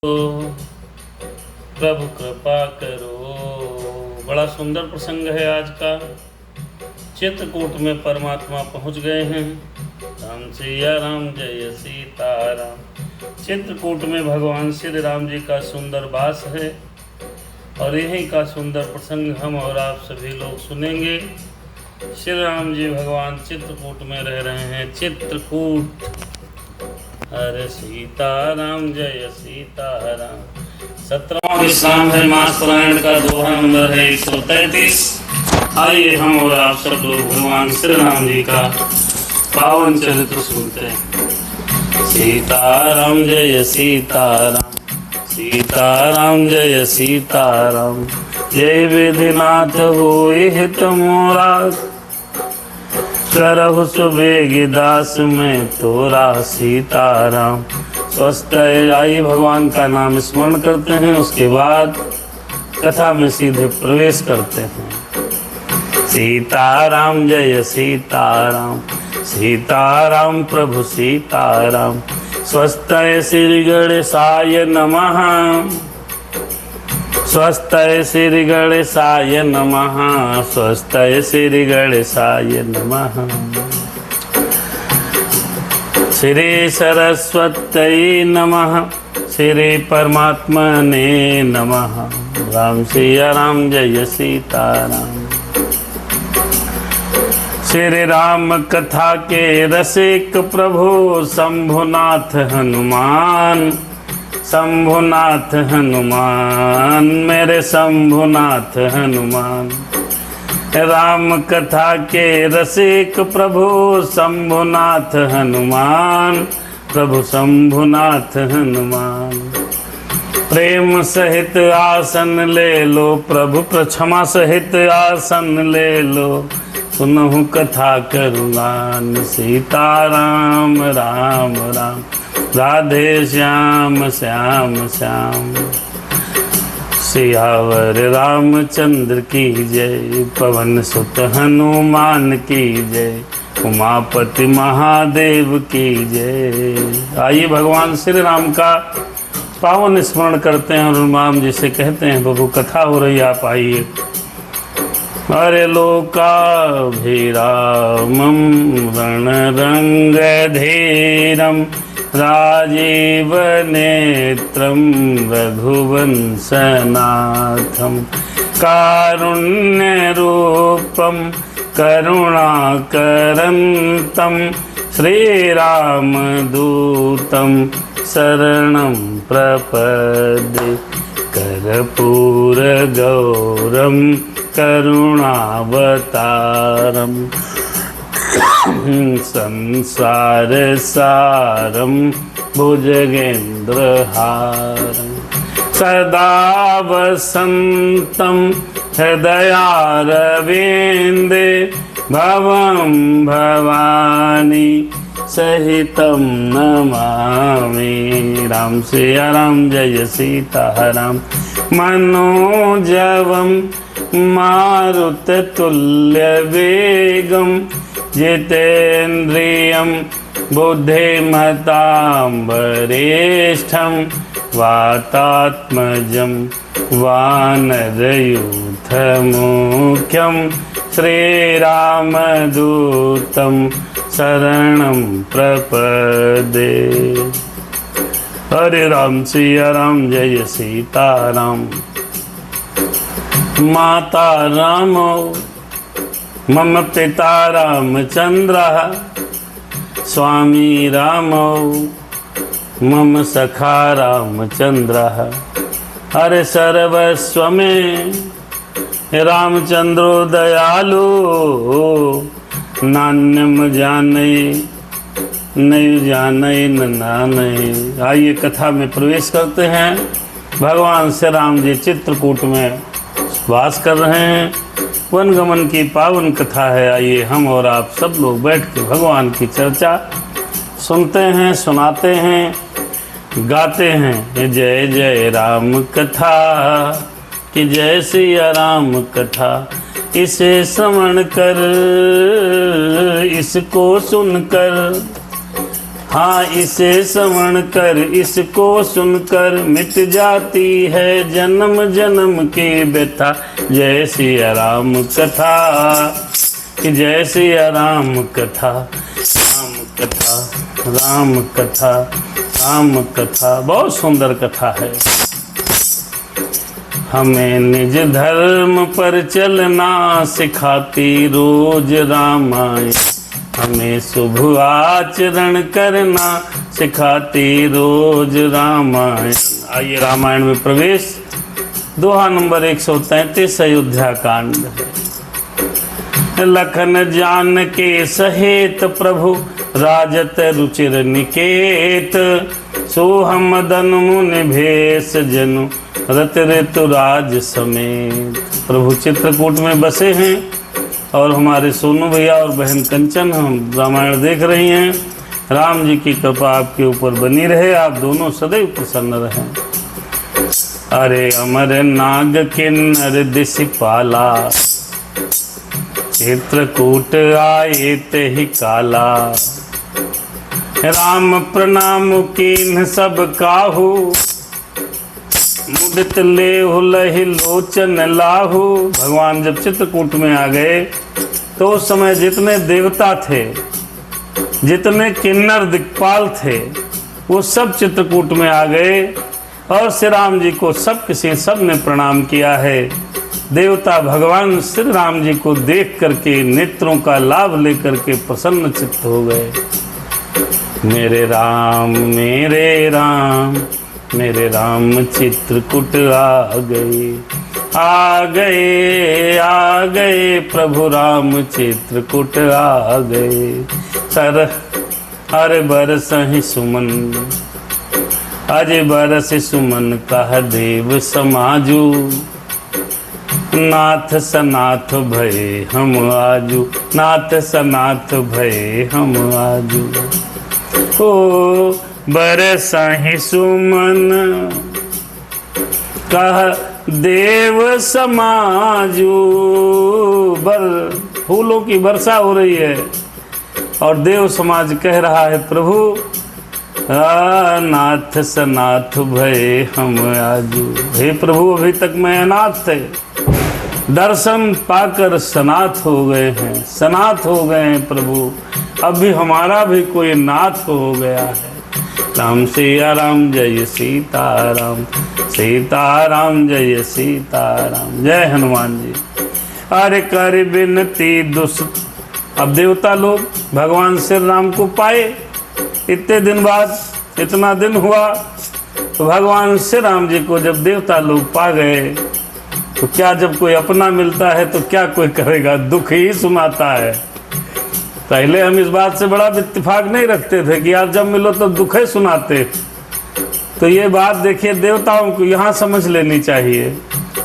प्रभु कृपा करो। बड़ा सुंदर प्रसंग है आज का। चित्रकूट में परमात्मा पहुंच गए हैं। राम सिया राम जय सीताराम। चित्रकूट में भगवान श्री राम जी का सुंदर वास है और यहीं का सुंदर प्रसंग हम और आप सभी लोग सुनेंगे। श्री राम जी भगवान चित्रकूट में रह रहे हैं। चित्रकूट हरे सीताराम जय सीताराम। 17वां विश्राम है मास पुराण का। दोहा नंबर है 133। आइए हम और आप सब लोग भगवान श्री राम जी का पावन चरित्र सुनते हैं। सीताराम जय सीताराम, सीताराम जय सीताराम। जय विधिनाथ होय हित मोरा, करहु सुबेगी दास में तोरा। सीताराम स्वस्थ है। आइए भगवान का नाम स्मरण करते हैं, उसके बाद कथा में सीधे प्रवेश करते हैं। सीताराम जय सीताराम, सीताराम प्रभु सीताराम। स्वस्थ श्री गणेशाय नमः, स्वस्थ श्री गणेशाय नमः, स्वस्थ श्री गणेशाय नमः। श्री सरस्वत्यै नमः, श्री परमात्मने नमः। राम सिया राम जय सीताराम। श्री राम कथा के रसिक प्रभु शंभुनाथ हनुमान, शंभुनाथ हनुमान मेरे शंभुनाथ हनुमान। राम कथा के रसिक प्रभु शंभुनाथ हनुमान, प्रभु शंभुनाथ हनुमान। प्रेम सहित आसन ले लो प्रभु, क्षमा सहित आसन ले लो। सुनहु कथा करुणान। सीताराम राम राम, राधे श्याम श्याम श्याम। सियावर रामचंद्र की जय, पवन सुत हनुमान की जय, उमापति महादेव की जय। आइए भगवान श्री राम का पावन स्मरण करते हैं और राम जी से कहते हैं प्रभु कथा हो रही, आप आइए। अरे लोकाभिरामं रणरंगधीरं, राजीव नेत्रं रघुवंशनाथं, कारुण्यरूपं करुणाकरन्तं, श्रीरामदूतं शरणं प्रपद्ये। कर्पूरगौरं करुणावतारं, संसारसारं भुजगेन्द्रहारं, सदा वसन्तं हृदयारविन्दे, भवं भवानी सहितं नमामि। राम सिया राम जय सीताराम। मनोजवं मारुततुल्यवेगं, जितेन्द्रियं बुद्धिमतां वरिष्ठं, वातात्मजं वानरयूथमुख्यं, श्रीरामदूतं शरणं प्रपद्ये। हरे राम सिया राम जय सीताराम। माता रामो मम पिता रामचन्द्रः, स्वामी रामो मम सखा रामचन्द्रः। हरे सर्वस्व में रामचंद्रो दयालु, नान्यम जाने नहीं जाने न नाने। आइए कथा में प्रवेश करते हैं। भगवान श्री राम जी चित्रकूट में वास कर रहे हैं। वनगमन की पावन कथा है। आइए हम और आप सब लोग बैठ के भगवान की चर्चा सुनते हैं, सुनाते हैं, गाते हैं। जय जय राम कथा कि जय सिया राम कथा, इसे श्रवण कर, इसको सुनकर हाँ इसे श्रवण कर, इसको सुनकर मिट जाती है जन्म जन्म की व्यथा। जय सिया राम कथा, जय सिया राम कथा, राम कथा, राम कथा, राम कथा। बहुत सुंदर कथा है। हमें निज धर्म पर चलना सिखाती रोज रामायण, हमें शुभ आचरण करना सिखाती रोज रामायण। आइए रामायण में प्रवेश। दोहा नंबर 133 अयोध्या कांड है। लखन जान के सहेत प्रभु राजत रुचिर निकेत, सोहम मदन मुनि भेष जनु रत ऋतुराज समेत। प्रभु चित्रकूट में बसे हैं और हमारे सोनू भैया और बहन कंचन हम रामायण देख रही हैं। राम जी की कृपा आपके ऊपर बनी रहे, आप दोनों सदैव प्रसन्न रहें। अरे अमर नाग किन्नर दिशपाला, चित्रकूट आए ते ही काला। राम प्रणाम कीन्ह सब काहू, मुदित लेहु लहि लोचन लाहू। भगवान जब चित्रकूट में आ गए तो उस समय जितने देवता थे, जितने किन्नर दिक्पाल थे, वो सब चित्रकूट में आ गए और श्री राम जी को सब ने प्रणाम किया है। देवता भगवान श्री राम जी को देख करके नेत्रों का लाभ लेकर के प्रसन्न चित्त हो गए। मेरे राम मेरे राम मेरे राम चित्रकूट आ गए, आ गए, आ गए प्रभु राम चित्रकूट आ गए। सर हर बरसहि सुमन, अज बरस सुमन कह देव समाजू। नाथ सनाथ भय हम आजू, नाथ सनाथ भय हम आजू। ओ बरसहि सुमन कह देव समाजू। फूलों की वर्षा हो रही है और देव समाज कह रहा है प्रभु नाथ सनाथ भय हम आजू। हे प्रभु अभी तक मैं अनाथ थे, दर्शन पाकर सनाथ हो गए हैं, सनाथ हो गए हैं प्रभु। अब भी हमारा भी कोई नाथ हो गया है। राम सिया राम जय सीताराम, सीताराम जय सीताराम। जय हनुमान जी। अरे कर बिनती दुष्ट। अब देवता लोग भगवान श्री राम को पाए इतने दिन बाद, इतना दिन हुआ तो भगवान श्री राम जी को जब देवता लोग पा गए तो क्या, जब कोई अपना मिलता है तो क्या कोई करेगा, दुख ही सुनाता है। पहले हम इस बात से बड़ा इत्तेफाक नहीं रखते थे कि यार जब मिलो तो दुख ही सुनाते। तो ये बात देखिए देवताओं को यहाँ समझ लेनी चाहिए।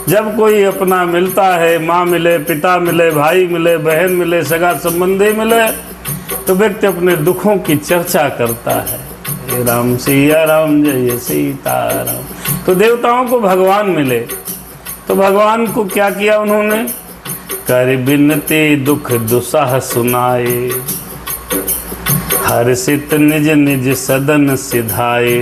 जब कोई अपना मिलता है, माँ मिले, पिता मिले, भाई मिले, बहन मिले, सगा संबंधी मिले, तो व्यक्ति अपने दुखों की चर्चा करता है। राम सिया राम जय सीताराम। तो देवताओं को भगवान मिले तो भगवान को क्या किया उन्होंने, कर बिनती दुख दुसाह सुनाए, हर्षित निज निज सदन सिधाए।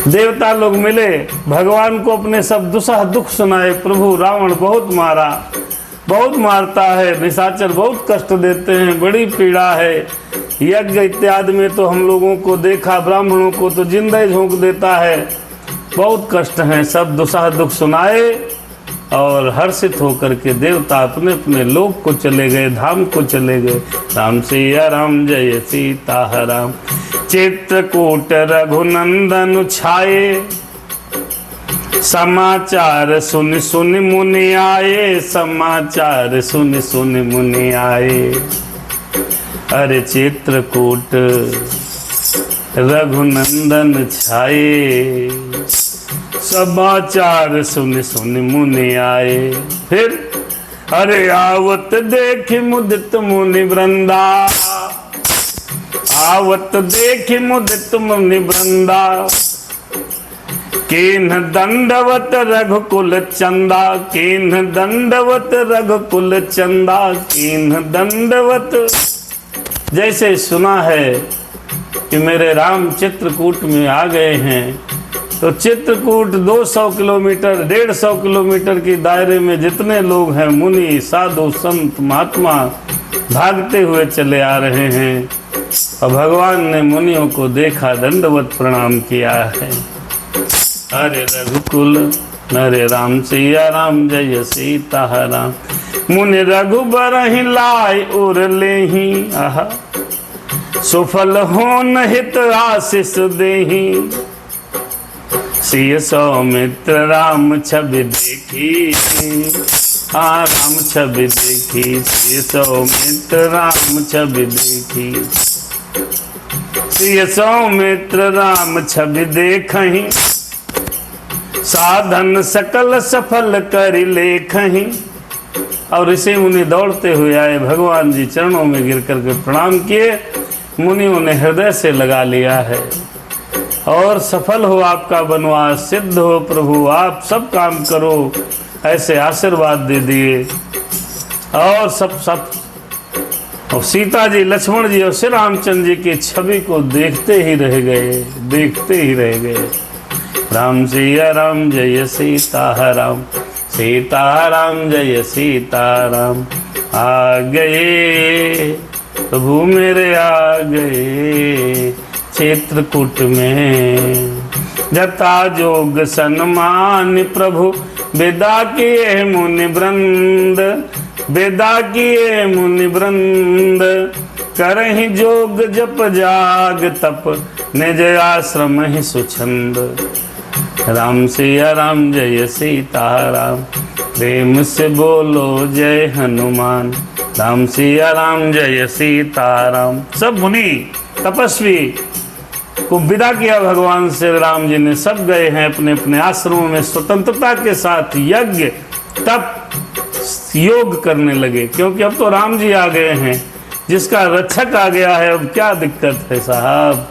देवता लोग मिले, भगवान को अपने सब दुसाह दुख सुनाए। प्रभु रावण बहुत मारा, बहुत मारता है, निशाचर बहुत कष्ट देते हैं, बड़ी पीड़ा है। यज्ञ इत्यादि में तो हम लोगों को देखा, ब्राह्मणों को तो जिंदा झोंक देता है, बहुत कष्ट हैं। सब दुसाह दुख सुनाए और हर्षित होकर के देवता अपने अपने लोक को चले गए, धाम को चले गए। राम सिया राम जय सीताराम। चित्रकूट रघुनंदन छाये, समाचार सुन सुन मुनि आए, समाचार सुन सुन मुनि आए। अरे चित्रकूट रघुनंदन छाये, समाचार सुन सुन मुनि आए। फिर अरे आवत देख मुदित मुनि वृंदा, आवत देख मुदित मुनि वृंदा। किन्ह दंडवत रघुकुल चंदा, किन्ह दंडवत रघुकुल चंदा, किन्ह दंडवत। जैसे सुना है कि मेरे राम चित्रकूट में आ गए हैं, तो चित्रकूट 200 किलोमीटर 150 किलोमीटर की दायरे में जितने लोग हैं, मुनि साधु संत महात्मा भागते हुए चले आ रहे हैं। और भगवान ने मुनियों को देखा, दंडवत प्रणाम किया है। हरे रघुकुल हरे राम सिया राम जय सीता राम। मुनि रघुबर ही लाए उर लेही, आहा सुफल होन हित आशीष देही। सिय सौमित्र राम छवि देखी, राम छवि देखी। सिय सौमित्र राम छवि देखी। सिय सौमित्र राम छवि देखहि, साधन सकल सफल कर लेखहि। और ऋषि मुनि दौड़ते हुए आए, भगवान जी चरणों में गिर करके प्रणाम किए। मुनियों ने हृदय से लगा लिया है। और सफल हो आपका वनवास, सिद्ध हो प्रभु, आप सब काम करो, ऐसे आशीर्वाद दे दिए। और सब और सीता जी, लक्ष्मण जी और श्री रामचंद्र जी की छवि को देखते ही रह गए, देखते ही रह गए। राम सिया राम जय सीता राम, सीता राम जय सीता राम। आ गए प्रभु मेरे, आ गए चित्रकूट में। जता जोग सन्मान प्रभु विदा किए मुनि वृंद, विदा किए मुनि वृंद। करहि जोग जप जाग तप, निज आश्रम ही सुछंद। राम सिया राम जय सीता राम, प्रेम से बोलो जय हनुमान। राम सिया राम जय सीता राम। सब मुनि तपस्वी को विदा किया भगवान श्री राम जी ने। सब गए हैं अपने अपने आश्रमों में, स्वतंत्रता के साथ यज्ञ तप योग करने लगे, क्योंकि अब तो राम जी आ गए हैं, जिसका रक्षक आ गया है, अब क्या दिक्कत है साहब।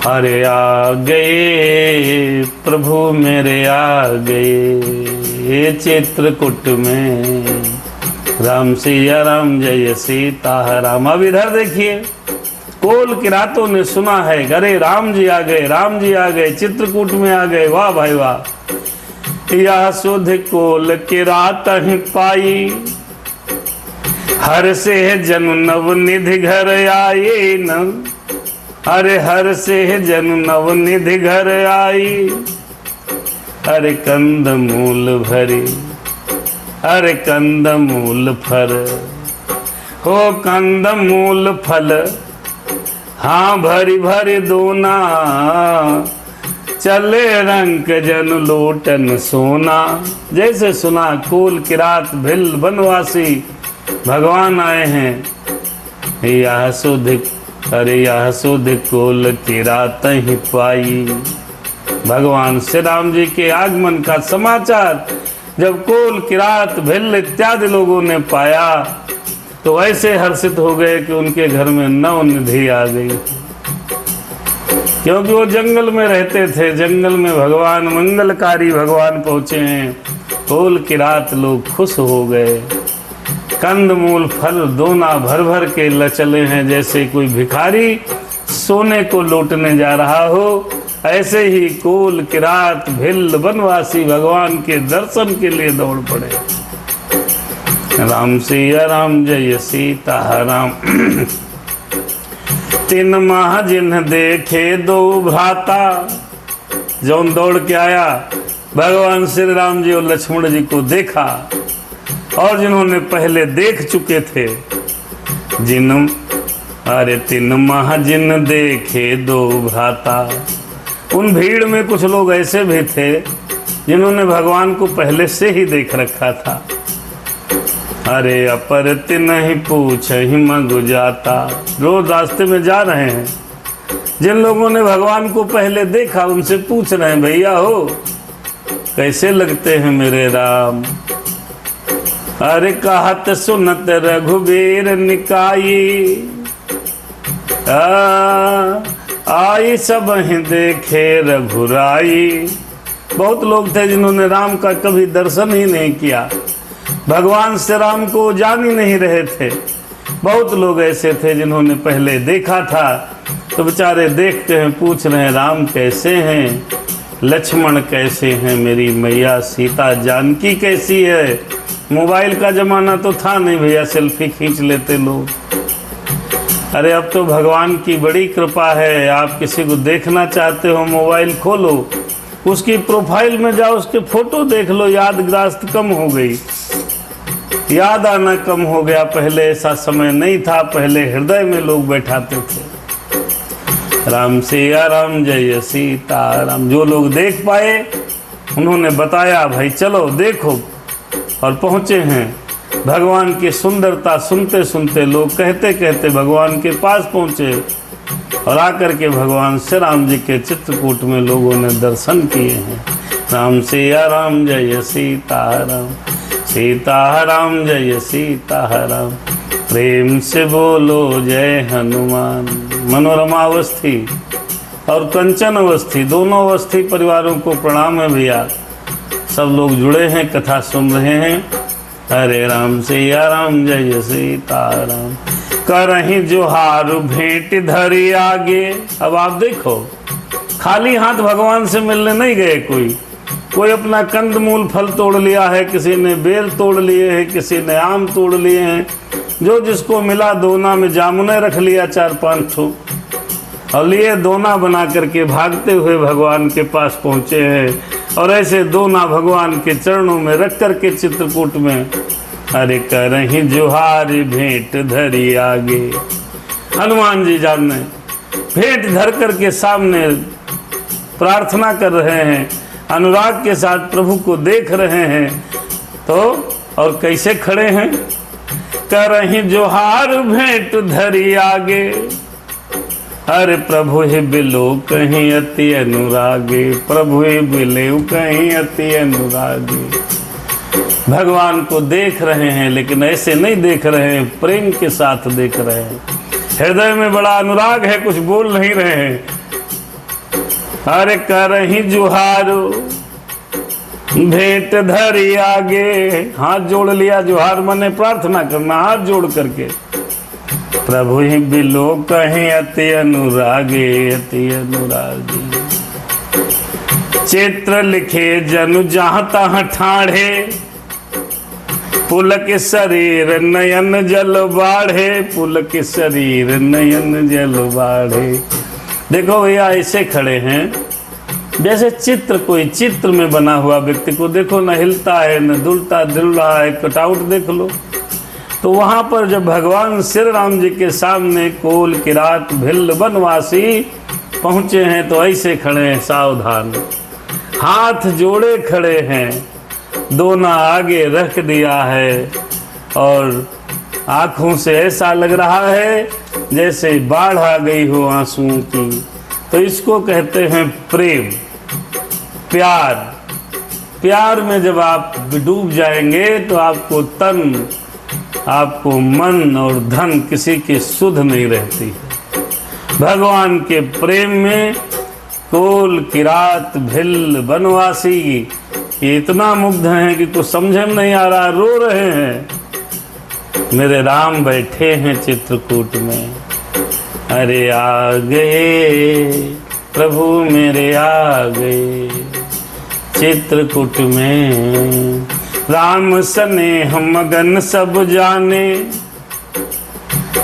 अरे आ गए प्रभु मेरे, आ गए चित्रकूट में। राम सिया राम जय सीता राम। अब इधर देखिए, कोल की रातों ने सुना है, अरे राम जी आ गए, राम जी आ गए, चित्रकूट में आ गए। वाह भाई वाह। यह सुध कोल की रात ही पाई, हर से जनु नव निधि घर आए न। अरे हर से जनु नव निधि घर आई, अरे कंद मूल भरी, अरे कंद मूल फल हो, कंद मूल फल हाँ भरी भरी दोना। चले रंग जन लोटन सोना। जैसे सुना कोल की रात, भिल वनवासी भगवान आए हैं। यह सुध, अरे यह सुध कोल की रात ही पाई। भगवान श्री राम जी के आगमन का समाचार जब कोल की रात, भिल इत्यादि लोगों ने पाया, तो ऐसे हर्षित हो गए कि उनके घर में नव निधि आ गई। क्योंकि वो जंगल में रहते थे, जंगल में भगवान मंगलकारी भगवान पहुंचे हैं। कोल की रात लोग खुश हो गए। कंद मूल फल दोना भर भर के चले हैं, जैसे कोई भिखारी सोने को लूटने जा रहा हो। ऐसे ही कोल की रात भिल वनवासी भगवान के दर्शन के लिए दौड़ पड़े। राम सिया राम जय सीता राम। तीन माह जिन्ह देखे दो भ्राता। जौन दौड़ के आया, भगवान श्री राम जी और लक्ष्मण जी को देखा, और जिन्होंने पहले देख चुके थे, अरे तीन माह जिन देखे दो भ्राता। उन भीड़ में कुछ लोग ऐसे भी थे जिन्होंने भगवान को पहले से ही देख रखा था। अरे अपर तिन ही पूछ ही मगु जाता। रोज रास्ते में जा रहे हैं, जिन लोगों ने भगवान को पहले देखा उनसे पूछ रहे हैं, भैया हो कैसे लगते हैं मेरे राम। अरे कहत सुनत रघुबीर निकाई, आई सब ही देखे रघुराई। बहुत लोग थे जिन्होंने राम का कभी दर्शन ही नहीं किया, भगवान श्री राम को जान ही नहीं रहे थे। बहुत लोग ऐसे थे जिन्होंने पहले देखा था, तो बेचारे देखते हैं, पूछ रहे हैं राम कैसे हैं, लक्ष्मण कैसे हैं, मेरी मैया सीता जानकी कैसी है। मोबाइल का ज़माना तो था नहीं भैया, सेल्फी खींच लेते लोग। अरे अब तो भगवान की बड़ी कृपा है, आप किसी को देखना चाहते हो मोबाइल खोलो, उसकी प्रोफाइल में जाओ, उसके फोटो देख लो, याददाश्त कम हो गई, याद आना कम हो गया। पहले ऐसा समय नहीं था, पहले हृदय में लोग बैठाते थे। राम सिया राम जय सीता राम। जो लोग देख पाए उन्होंने बताया भाई चलो देखो, और पहुँचे हैं। भगवान की सुंदरता सुनते सुनते लोग कहते कहते भगवान के पास पहुँचे, और आकर के भगवान श्री राम जी के चित्रकूट में लोगों ने दर्शन किए हैं। राम सिया राम जय सीता राम, सीता राम जय सीता राम, प्रेम से बोलो जय हनुमान। मनोरमा अवस्थी और कंचन अवस्थी, दोनों अवस्थी परिवारों को प्रणाम है भैया। सब लोग जुड़े हैं, कथा सुन रहे हैं। हरे राम सिया राम जय सीता राम, करहि जोहार भेंट धरी आगे। अब आप देखो, खाली हाथ भगवान से मिलने नहीं गए कोई अपना कंदमूल फल तोड़ लिया है, किसी ने बेल तोड़ लिए हैं, किसी ने आम तोड़ लिए हैं, जो जिसको मिला दोना में जामुने रख लिया 4-5 ठो, और लिए दोना बना करके भागते हुए भगवान के पास पहुँचे हैं। और ऐसे दोना भगवान के चरणों में रख करके चित्रकूट में, अरे करहि जोहार भेंट धरी आगे। हनुमान जी जाने भेंट धर करके सामने प्रार्थना कर रहे हैं, अनुराग के साथ प्रभु को देख रहे हैं। तो और कैसे खड़े हैं, करहि जोहार भेंट धरी आगे, अरे प्रभु हे बिलो कहीं अति अनुरागे, प्रभु हे बिलो कहीं अति अनुरागे। भगवान को देख रहे हैं, लेकिन ऐसे नहीं देख रहे हैं, प्रेम के साथ देख रहे हैं। हृदय में बड़ा अनुराग है, कुछ बोल नहीं रहे हैं। अरे करहि जुहार भेंट धरी आगे, हाथ जोड़ लिया। जुहार माने प्रार्थना करना, हाथ जोड़ करके। प्रभु ही बिलो कहीं अति अनुरागे, अति अनुरागे। चित्र लिखे जनु जहाँ तहाँ ठाढ़े, पुलक शरीर नयन जल बाढ़े, पुलक शरीर नयन जल बाढ़े। देखो भैया ऐसे खड़े हैं जैसे चित्र, कोई चित्र में बना हुआ व्यक्ति को देखो, न हिलता है न दुलता दिल रहा है, कटआउट देख लो। तो वहाँ पर जब भगवान श्री राम जी के सामने कोल किरात भिल्ल बनवासी पहुँचे हैं, तो ऐसे खड़े हैं सावधान, हाथ जोड़े खड़े हैं, दोना आगे रख दिया है, और आँखों से ऐसा लग रहा है जैसे बाढ़ आ गई हो आंसुओं की। तो इसको कहते हैं प्रेम, प्यार। प्यार में जब आप डूब जाएंगे तो आपको तन, आपको मन और धन किसी की सुध नहीं रहती है। भगवान के प्रेम में कोल किरात भिल्ल बनवासी ये इतना मुग्ध हैं कि कुछ समझ में नहीं आ रहा, रो रहे हैं। मेरे राम बैठे हैं चित्रकूट में, अरे आ गए प्रभु मेरे आ गए चित्रकूट में। राम सने हम मगन सब जाने,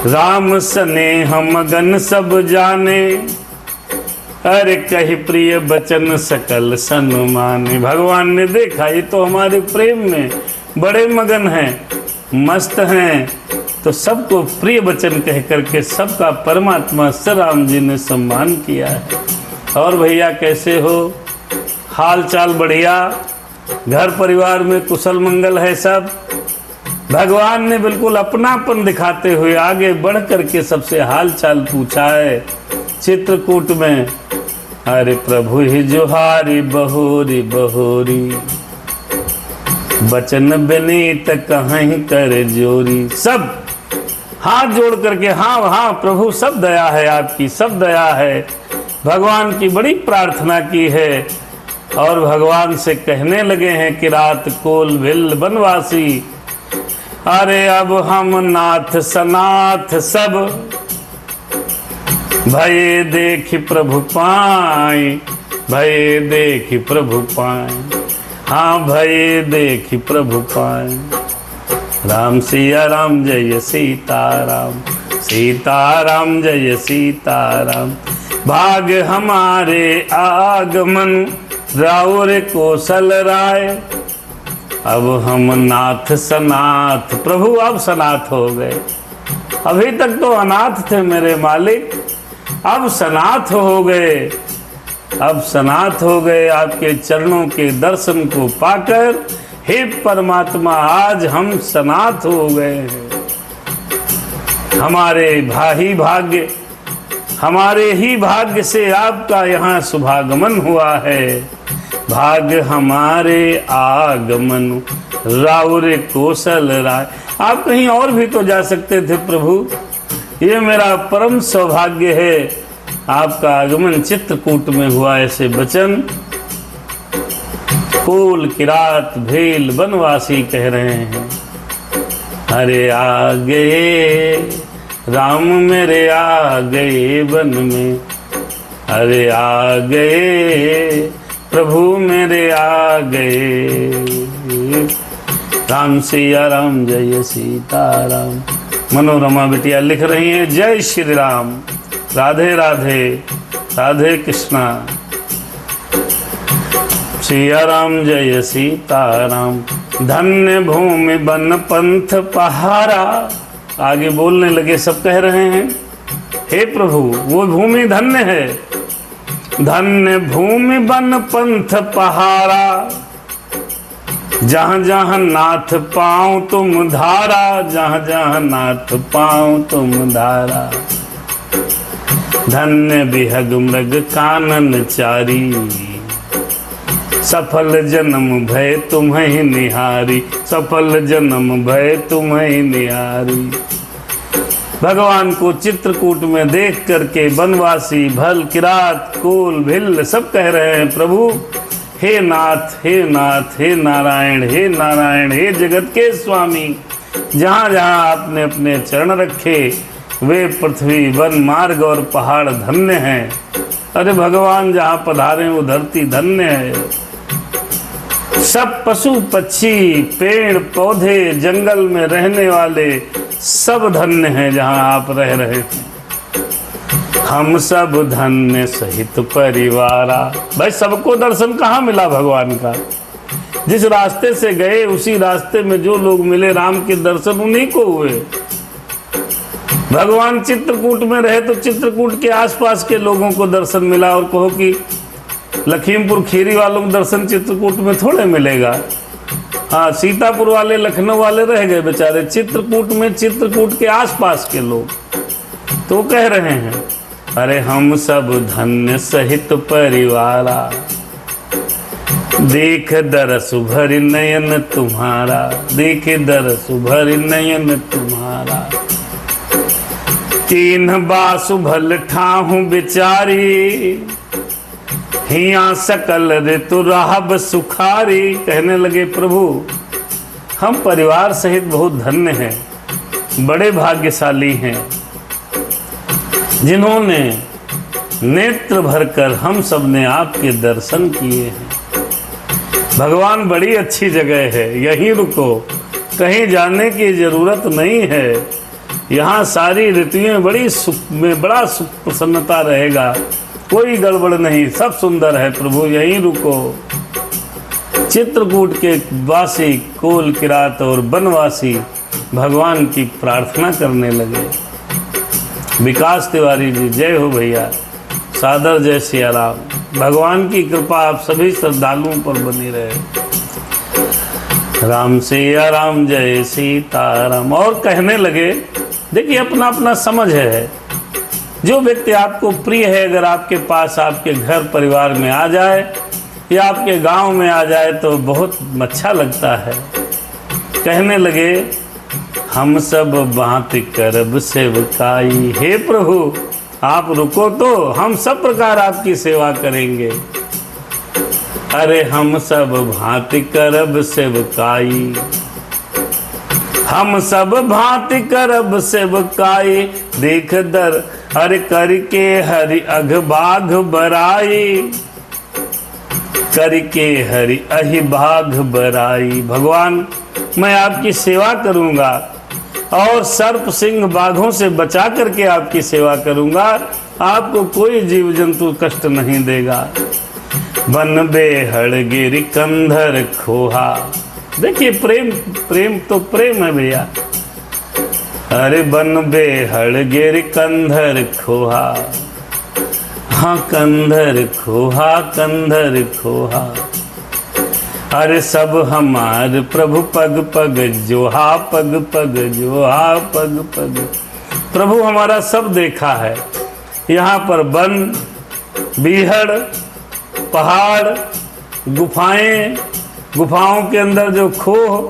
राम सने हम मगन सब जाने, अरे कही प्रिय बचन सकल सन्माने। भगवान ने देखा ये तो हमारे प्रेम में बड़े मगन हैं, मस्त हैं, तो सबको प्रिय वचन कह करके सबका परमात्मा श्री राम जी ने सम्मान किया है। और भैया कैसे हो, हाल चाल बढ़िया, घर परिवार में कुशल मंगल है सब। भगवान ने बिल्कुल अपनापन दिखाते हुए आगे बढ़ करके सबसे हाल चाल पूछा है चित्रकूट में। अरे प्रभु ही जोहारी बहोरी बहोरी, बचन विनीत कहीं कर जोरी। सब हाथ जोड़ करके हाँ हाँ प्रभु सब दया है आपकी, सब दया है। भगवान की बड़ी प्रार्थना की है और भगवान से कहने लगे हैं कि रात कोल भिल्ल बनवासी, अरे अब हम नाथ सनाथ सब भये देखि प्रभु पाए, भये देखि प्रभु पाए, हाँ भये देखि प्रभु पाए। राम सिया राम जय सीताराम, सीताराम जय सीताराम। भाग हमारे आगमन राउर कौशल राय, अब हम नाथ सनाथ प्रभु अब सनाथ हो गए। अभी तक तो अनाथ थे मेरे मालिक, अब सनाथ हो गए, अब सनाथ हो गए आपके चरणों के दर्शन को पाकर। हे परमात्मा आज हम सनाथ हो गए हैं। हमारे भाग्य, हमारे ही भाग्य से आपका यहाँ शुभागमन हुआ है। भाग्य हमारे आगमन राउर कौशल राय। आप कहीं और भी तो जा सकते थे प्रभु, ये मेरा परम सौभाग्य है आपका आगमन चित्रकूट में हुआ। ऐसे वचन कुल किरात भेल वनवासी कह रहे हैं। अरे आ गए राम मेरे आ गए वन में, अरे आ गए प्रभु मेरे आ गए। राम सिया राम जय सीताराम। मनोरमा बिटिया लिख रही हैं जय श्री राम, राधे राधे, राधे कृष्णा। सिया राम जय सीताराम। धन्य भूमि वन पंथ पहारा, आगे बोलने लगे सब कह रहे हैं हे प्रभु वो भूमि धन्य है। धन्य भूमि वन पंथ पहारा, जहाँ जहाँ नाथ पाऊं तुम धारा, जहाँ जहाँ नाथ पाऊं तुम धारा। धन्य बिहग मृग कानन चारी, सफल जन्म भय तुम्हें निहारी, सफल जन्म भय तुम्हें निहारी। भगवान को चित्रकूट में देख करके वनवासी भल किरात कोल भिल्ल सब कह रहे हैं प्रभु हे नाथ, हे नाथ, हे नारायण, हे नारायण, हे जगत के स्वामी। जहाँ जहाँ आपने अपने चरण रखे वे पृथ्वी वन मार्ग और पहाड़ धन्य हैं। अरे भगवान जहाँ पधारे वो धरती धन्य है। सब पशु पक्षी पेड़ पौधे जंगल में रहने वाले सब धन्य हैं जहाँ आप रह रहे हैं। हम सब धन्य सहित परिवारा। भाई सबको दर्शन कहाँ मिला भगवान का? जिस रास्ते से गए उसी रास्ते में जो लोग मिले राम के दर्शन उन्हीं को हुए। भगवान चित्रकूट में रहे तो चित्रकूट के आसपास के लोगों को दर्शन मिला, और कहो कि लखीमपुर खीरी वालों को दर्शन चित्रकूट में थोड़े मिलेगा। हाँ, सीतापुर वाले लखनऊ वाले रह गए बेचारे, चित्रकूट में चित्रकूट के आसपास के लोग तो कह रहे हैं अरे हम सब धन्य सहित परिवारा, देख दरस भरि नयन तुम्हारा, देख दरस भरि नयन तुम्हारा। तीन बासु भल ठाहु बिचारी, हिया सकल ऋतु रहब सुखारी। कहने लगे प्रभु हम परिवार सहित बहुत धन्य हैं, बड़े भाग्यशाली हैं जिन्होंने नेत्र भरकर हम सब ने आपके दर्शन किए हैं। भगवान बड़ी अच्छी जगह है, यहीं रुको, कहीं जाने की जरूरत नहीं है। यहाँ सारी ऋतुएं बड़ी सुख में बड़ा सुख प्रसन्नता रहेगा, कोई गड़बड़ नहीं, सब सुंदर है प्रभु, यहीं रुको। चित्रकूट के वासी कोल किरात और वनवासी भगवान की प्रार्थना करने लगे। विकास तिवारी जी जय हो भैया, सादर जय सिया राम। भगवान की कृपा आप सभी श्रद्धालुओं पर बनी रहे। राम सिया राम जय सीताराम। और कहने लगे देखिए अपना अपना समझ है, जो व्यक्ति आपको प्रिय है अगर आपके पास आपके घर परिवार में आ जाए या आपके गांव में आ जाए तो बहुत अच्छा लगता है। कहने लगे हम सब भांति करब सेवकाई। हे प्रभु आप रुको तो हम सब प्रकार आपकी सेवा करेंगे। अरे हम सब भांति करब सेवकाई, हम सब भांति करब सेवकाई, देख दर हर करके हरि अघ बाघ बराई, करके हरि अहि बाघ बराई। भगवान मैं आपकी सेवा करूंगा और सर्प सिंह बाघों से बचा करके आपकी सेवा करूंगा, आपको कोई जीव जंतु कष्ट नहीं देगा। बन बेहड़ गिर कंधर खोहा, देखिए प्रेम, प्रेम तो प्रेम है भैया। अरे बन बेहड़ गिर कंधर खोहा, हाँ कंधर खोहा, कंधर खोहा। अरे सब हमार प्रभु पग पग जोहा, पग पग जोहा, पग पग। प्रभु हमारा सब देखा है। यहाँ पर वन, बीहड़, पहाड़, गुफाएं, गुफाओं के अंदर जो खोह,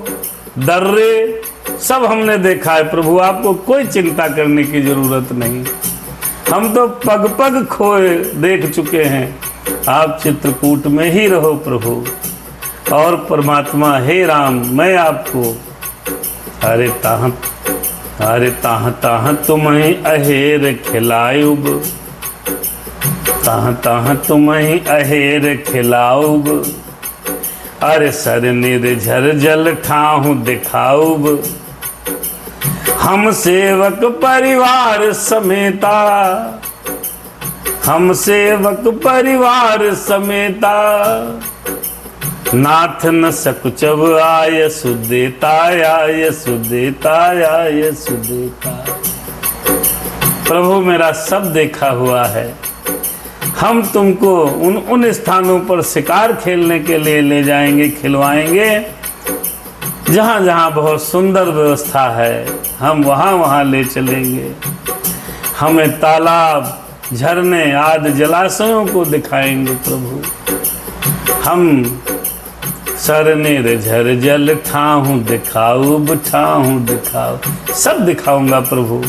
दर्रे, सब हमने देखा है। प्रभु आपको कोई चिंता करने की जरूरत नहीं, हम तो पग पग खोए देख चुके हैं। आप चित्रकूट में ही रहो प्रभु। और परमात्मा हे राम मैं आपको अरे ताह ताह तुम्हें अहेर खिलाऊब, ताह ताह तुम्हें अहेर खिलाऊब। अरे सर निर्झर जल ठाहू दिखाऊब, हम सेवक परिवार समेता, हम सेवक परिवार समेता। नाथ न सकुचब आय सुदेता, आय सुदेता, आय सुदेता। प्रभु मेरा सब देखा हुआ है। हम तुमको उन स्थानों पर शिकार खेलने के लिए ले जाएंगे, खिलवाएंगे, जहाँ जहाँ बहुत सुंदर व्यवस्था है, हम वहाँ वहाँ ले चलेंगे। हमें तालाब, झरने आदि जलाशयों को दिखाएंगे प्रभु। हम सरने झर जल ठाहूं दिखाऊं, ठाहूं दिखाऊं, सब दिखाऊंगा प्रभु।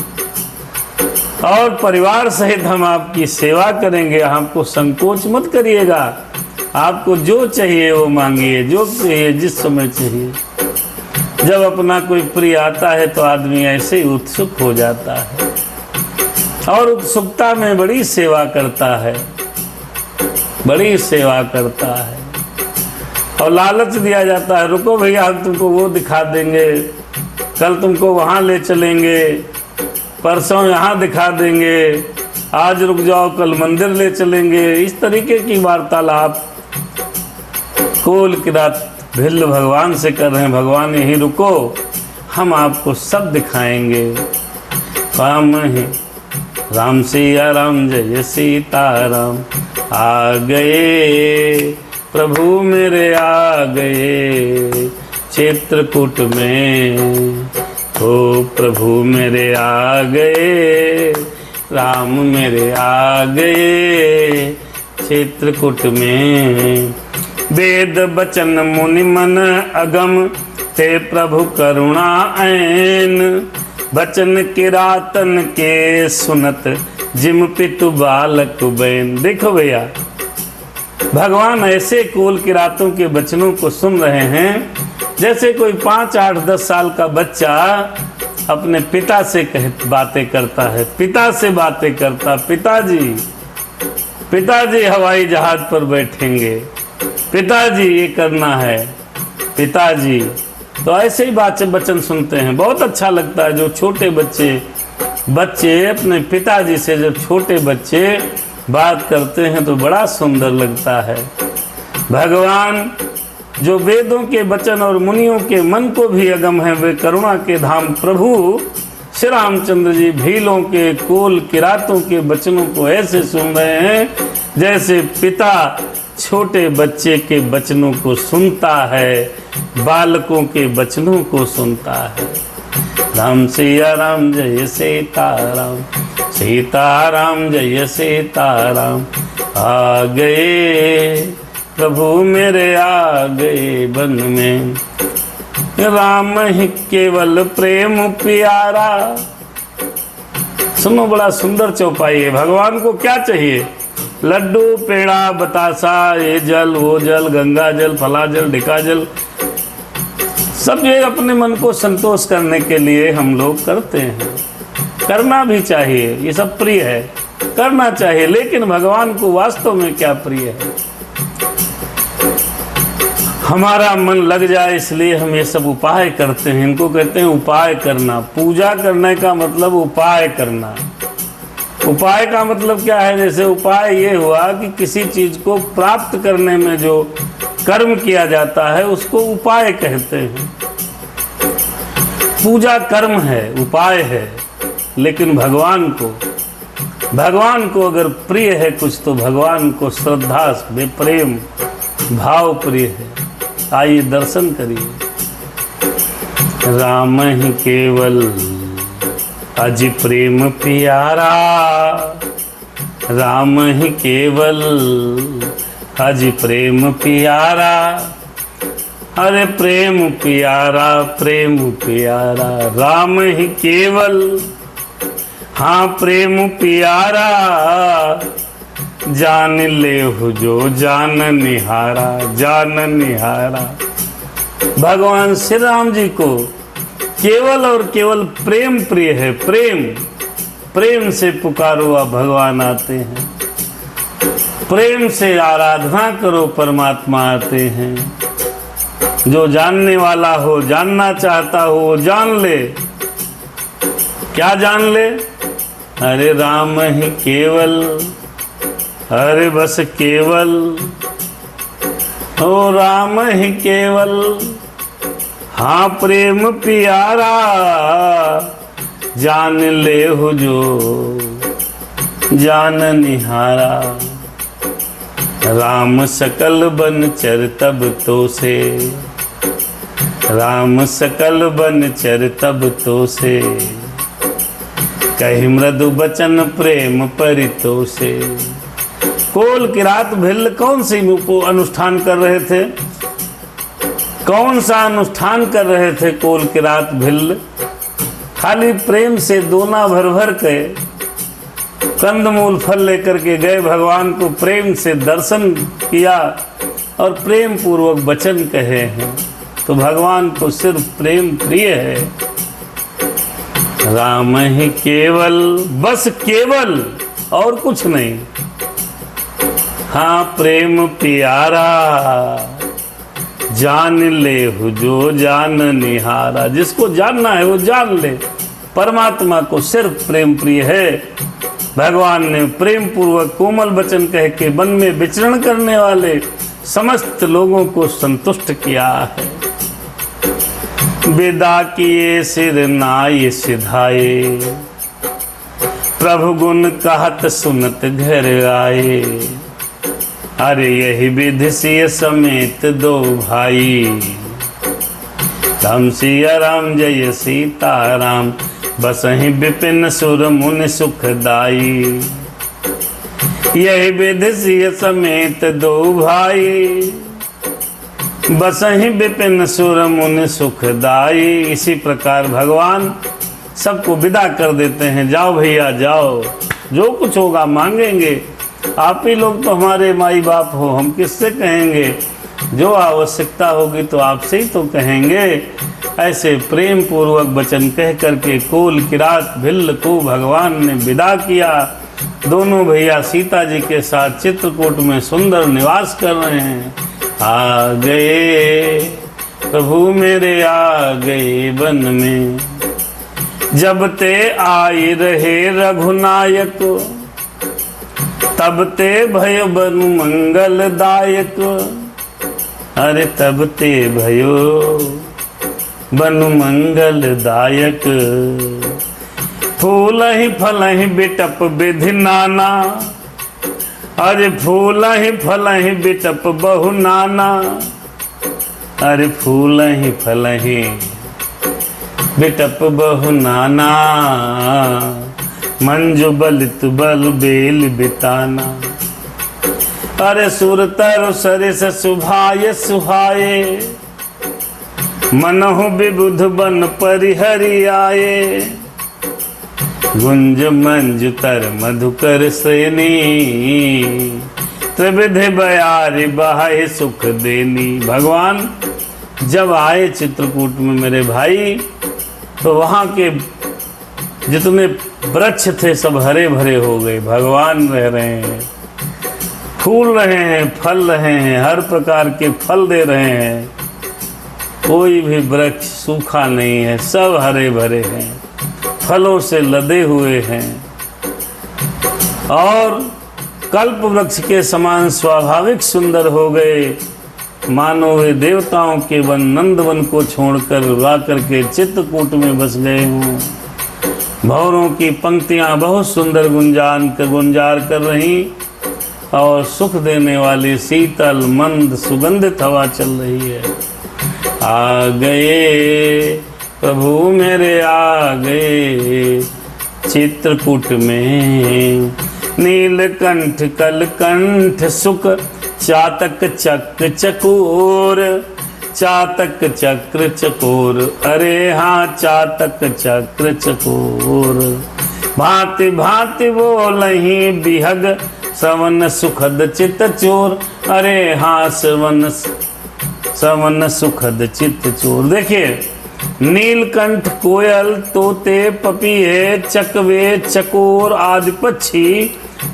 और परिवार सहित हम आपकी सेवा करेंगे। आपको संकोच मत करिएगा, आपको जो चाहिए वो मांगिए, जो चाहिए जिस समय चाहिए। जब अपना कोई प्रिय आता है तो आदमी ऐसे ही उत्सुक हो जाता है और उत्सुकता में बड़ी सेवा करता है, बड़ी सेवा करता है। और लालच दिया जाता है, रुको भैया हम तुमको वो दिखा देंगे, कल तुमको वहाँ ले चलेंगे, परसों यहाँ दिखा देंगे, आज रुक जाओ कल मंदिर ले चलेंगे। इस तरीके की वार्तालाप कोल किरात भिल्ल भगवान से कर रहे हैं। भगवान यहीं रुको, हम आपको सब दिखाएंगे। राम है राम सिया राम जय सीताराम, आ गए प्रभु मेरे आ गए चित्रकूट में। ओ प्रभु मेरे आ गए, राम मेरे आ गए चित्रकूट में। वेद बचन मुनि मन अगम, ते प्रभु करुणा ऐन। बचन किरातन के सुनत, जिम पितु बालक बैन। देखो भैया भगवान ऐसे कोल किरातों के बचनों को सुन रहे हैं जैसे कोई 5, 8, 10 साल का बच्चा अपने पिता से बातें करता है, पिता से बातें करता। पिताजी, पिताजी हवाई जहाज पर बैठेंगे, पिताजी ये करना है, पिताजी। तो ऐसे ही वचन सुनते हैं, बहुत अच्छा लगता है। जो छोटे बच्चे अपने पिताजी से, जब छोटे बच्चे बात करते हैं तो बड़ा सुंदर लगता है। भगवान जो वेदों के वचन और मुनियों के मन को भी अगम है, वे करुणा के धाम प्रभु श्री रामचंद्र जी भीलों के कोल किरातों के वचनों को ऐसे सुन रहे हैं जैसे पिता छोटे बच्चे के वचनों को सुनता है, बालकों के वचनों को सुनता है। राम सिया राम जय सीताराम, सीताराम जय सीताराम। आ गए प्रभु मेरे आ गए वन में, राम ही केवल प्रेम प्यारा। सुनो बड़ा सुंदर चौपाई है। भगवान को क्या चाहिए? लड्डू, पेड़ा, बतासा, ये जल, वो जल, गंगा जल, फला जल, ढिका जल, सब ये अपने मन को संतोष करने के लिए हम लोग करते हैं, करना भी चाहिए, ये सब प्रिय है, करना चाहिए। लेकिन भगवान को वास्तव में क्या प्रिय है? हमारा मन लग जाए इसलिए हम ये सब उपाय करते हैं। इनको कहते हैं उपाय करना। पूजा करने का मतलब उपाय करना। उपाय का मतलब क्या है? जैसे उपाय ये हुआ कि किसी चीज को प्राप्त करने में जो कर्म किया जाता है उसको उपाय कहते हैं। पूजा कर्म है, उपाय है। लेकिन भगवान को अगर प्रिय है कुछ तो भगवान को श्रद्धा में प्रेम भाव प्रिय है। आइए दर्शन करिए। राम ही केवल अज प्रेम प्यारा, राम ही केवल अज प्रेम प्यारा। अरे प्रेम प्यारा, प्रेम प्यारा, राम ही केवल, हाँ प्रेम प्यारा। जान ले हो जो जान निहारा, जान निहारा। भगवान श्री राम जी को केवल और केवल प्रेम प्रिय है। प्रेम से पुकारो आ भगवान आते हैं। प्रेम से आराधना करो परमात्मा आते हैं। जो जानने वाला हो, जानना चाहता हो वो जान ले। क्या जान ले? अरे राम ही केवल, अरे बस केवल, ओ राम ही केवल, हाँ प्रेम प्यारा। जान ले हो जो जान निहारा। राम सकल बनचर तब तो से, राम सकल बनचर तब तो से। कही मृदु बचन प्रेम परितो से। कोल किरात भिल्ल कौन सी अनुष्ठान कर रहे थे? कौन सा अनुष्ठान कर रहे थे कोल किरात भिल्ल? खाली प्रेम से दोना भर भर के कंदमूल फल लेकर के गए, भगवान को प्रेम से दर्शन किया और प्रेम पूर्वक वचन कहे हैं। तो भगवान को सिर्फ प्रेम प्रिय है। राम ही केवल, बस केवल और कुछ नहीं। हाँ प्रेम प्यारा, जान ले हो जो जान निहारा। जिसको जानना है वो जान ले। परमात्मा को सिर्फ प्रेम प्रिय है। भगवान ने प्रेम पूर्वक कोमल वचन कह के वन में विचरण करने वाले समस्त लोगों को संतुष्ट किया है। विदा किए सिर नाय सिधाए, प्रभु गुण कहत सुनत घर आए। अरे यही विधि सिय समेत दो भाई, राम सिया राम जय सीता राम। बसहि विपिन सुर मुनि सुखदाई। यही विधि सिय समेत दो भाई, बसहि विपिन सुर मुनि सुखदाई। इसी प्रकार भगवान सबको विदा कर देते हैं। जाओ भैया जाओ, जो कुछ होगा मांगेंगे। आप ही लोग तो हमारे माई बाप हो, हम किससे कहेंगे? जो आवश्यकता होगी तो आपसे ही तो कहेंगे। ऐसे प्रेम पूर्वक वचन कह करके कोल किरात भिल्ल को भगवान ने विदा किया। दोनों भैया सीता जी के साथ चित्रकूट में सुंदर निवास कर रहे हैं। आ गए प्रभु मेरे, आ गए वन में। जब ते आई रहे रघुनायक, तब ते भयो बनु मंगलदायक। अरे तब ते भयो बनु मंगलदायक। फूल ही फल ही बिटप विधि नाना, अरे फूल ही फल ही बिटप बहु नाना। अरे फूल ही फल ही बिटप बहु नाना। मंजु बलित बल बेल बिताना। अरे सुर तरु सरिस सुभाय सुहाये, मनहु विबुध बन परिहरि आये। गुंज मंजु तर मधुकर श्रेणी, त्रिविधि बयारी बहाय सुख देनी। भगवान जब आए चित्रकूट में मेरे भाई, तो वहाँ के जितने वृक्ष थे सब हरे भरे हो गए। भगवान रह रहे हैं, फूल रहे हैं, फल रहे हैं, हर प्रकार के फल दे रहे हैं। कोई भी वृक्ष सूखा नहीं है, सब हरे भरे हैं, फलों से लदे हुए हैं और कल्प वृक्ष के समान स्वाभाविक सुंदर हो गए। मानो वे देवताओं के वन नंदवन को छोड़कर ला करके चित्रकूट में बस गए हों। भंवरों की पंक्तियां बहुत सुंदर गुंजार कर रही और सुख देने वाली शीतल मंद सुगंधित हवा चल रही है। आ गए प्रभु मेरे, आ गए चित्रकूट में। नीलकंठ कलकंठ सुख चातक चक्र चकोर, चातक चक्र चकोर, अरे हाँ चातक चक्र चकोर। भांति भांति बोलहि बिहग सवन सुखद चित चोर, अरे हाँ सवन सुखद चित चोर। देखिए, नीलकंठ कोयल, तोते, पपीहे, चकवे, चकोर आदि पक्षी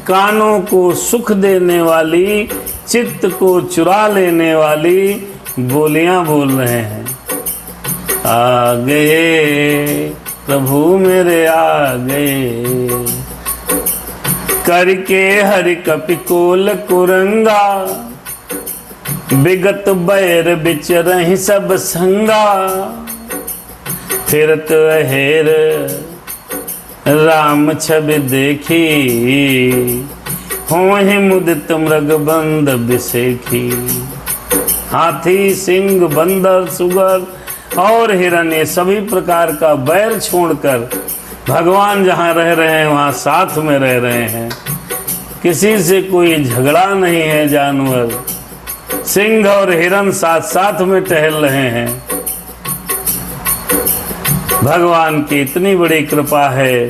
कानों को सुख देने वाली, चित्त को चुरा लेने वाली बोलियां बोल रहे हैं। आ गए प्रभु मेरे, आ गए करके हरि कपिकोल कुरंगा, विगत बैर बिच रही सब संगा। फिरत अहेर राम छवि देखी, होहि मुदित मृग बंद बिसेखी। हाथी, सिंह, बंदर, सुगर और हिरण्य सभी प्रकार का बैर छोड़कर भगवान जहाँ रह रहे हैं वहाँ साथ में रह रहे हैं। किसी से कोई झगड़ा नहीं है। जानवर सिंह और हिरण साथ साथ में टहल रहे हैं। भगवान की इतनी बड़ी कृपा है।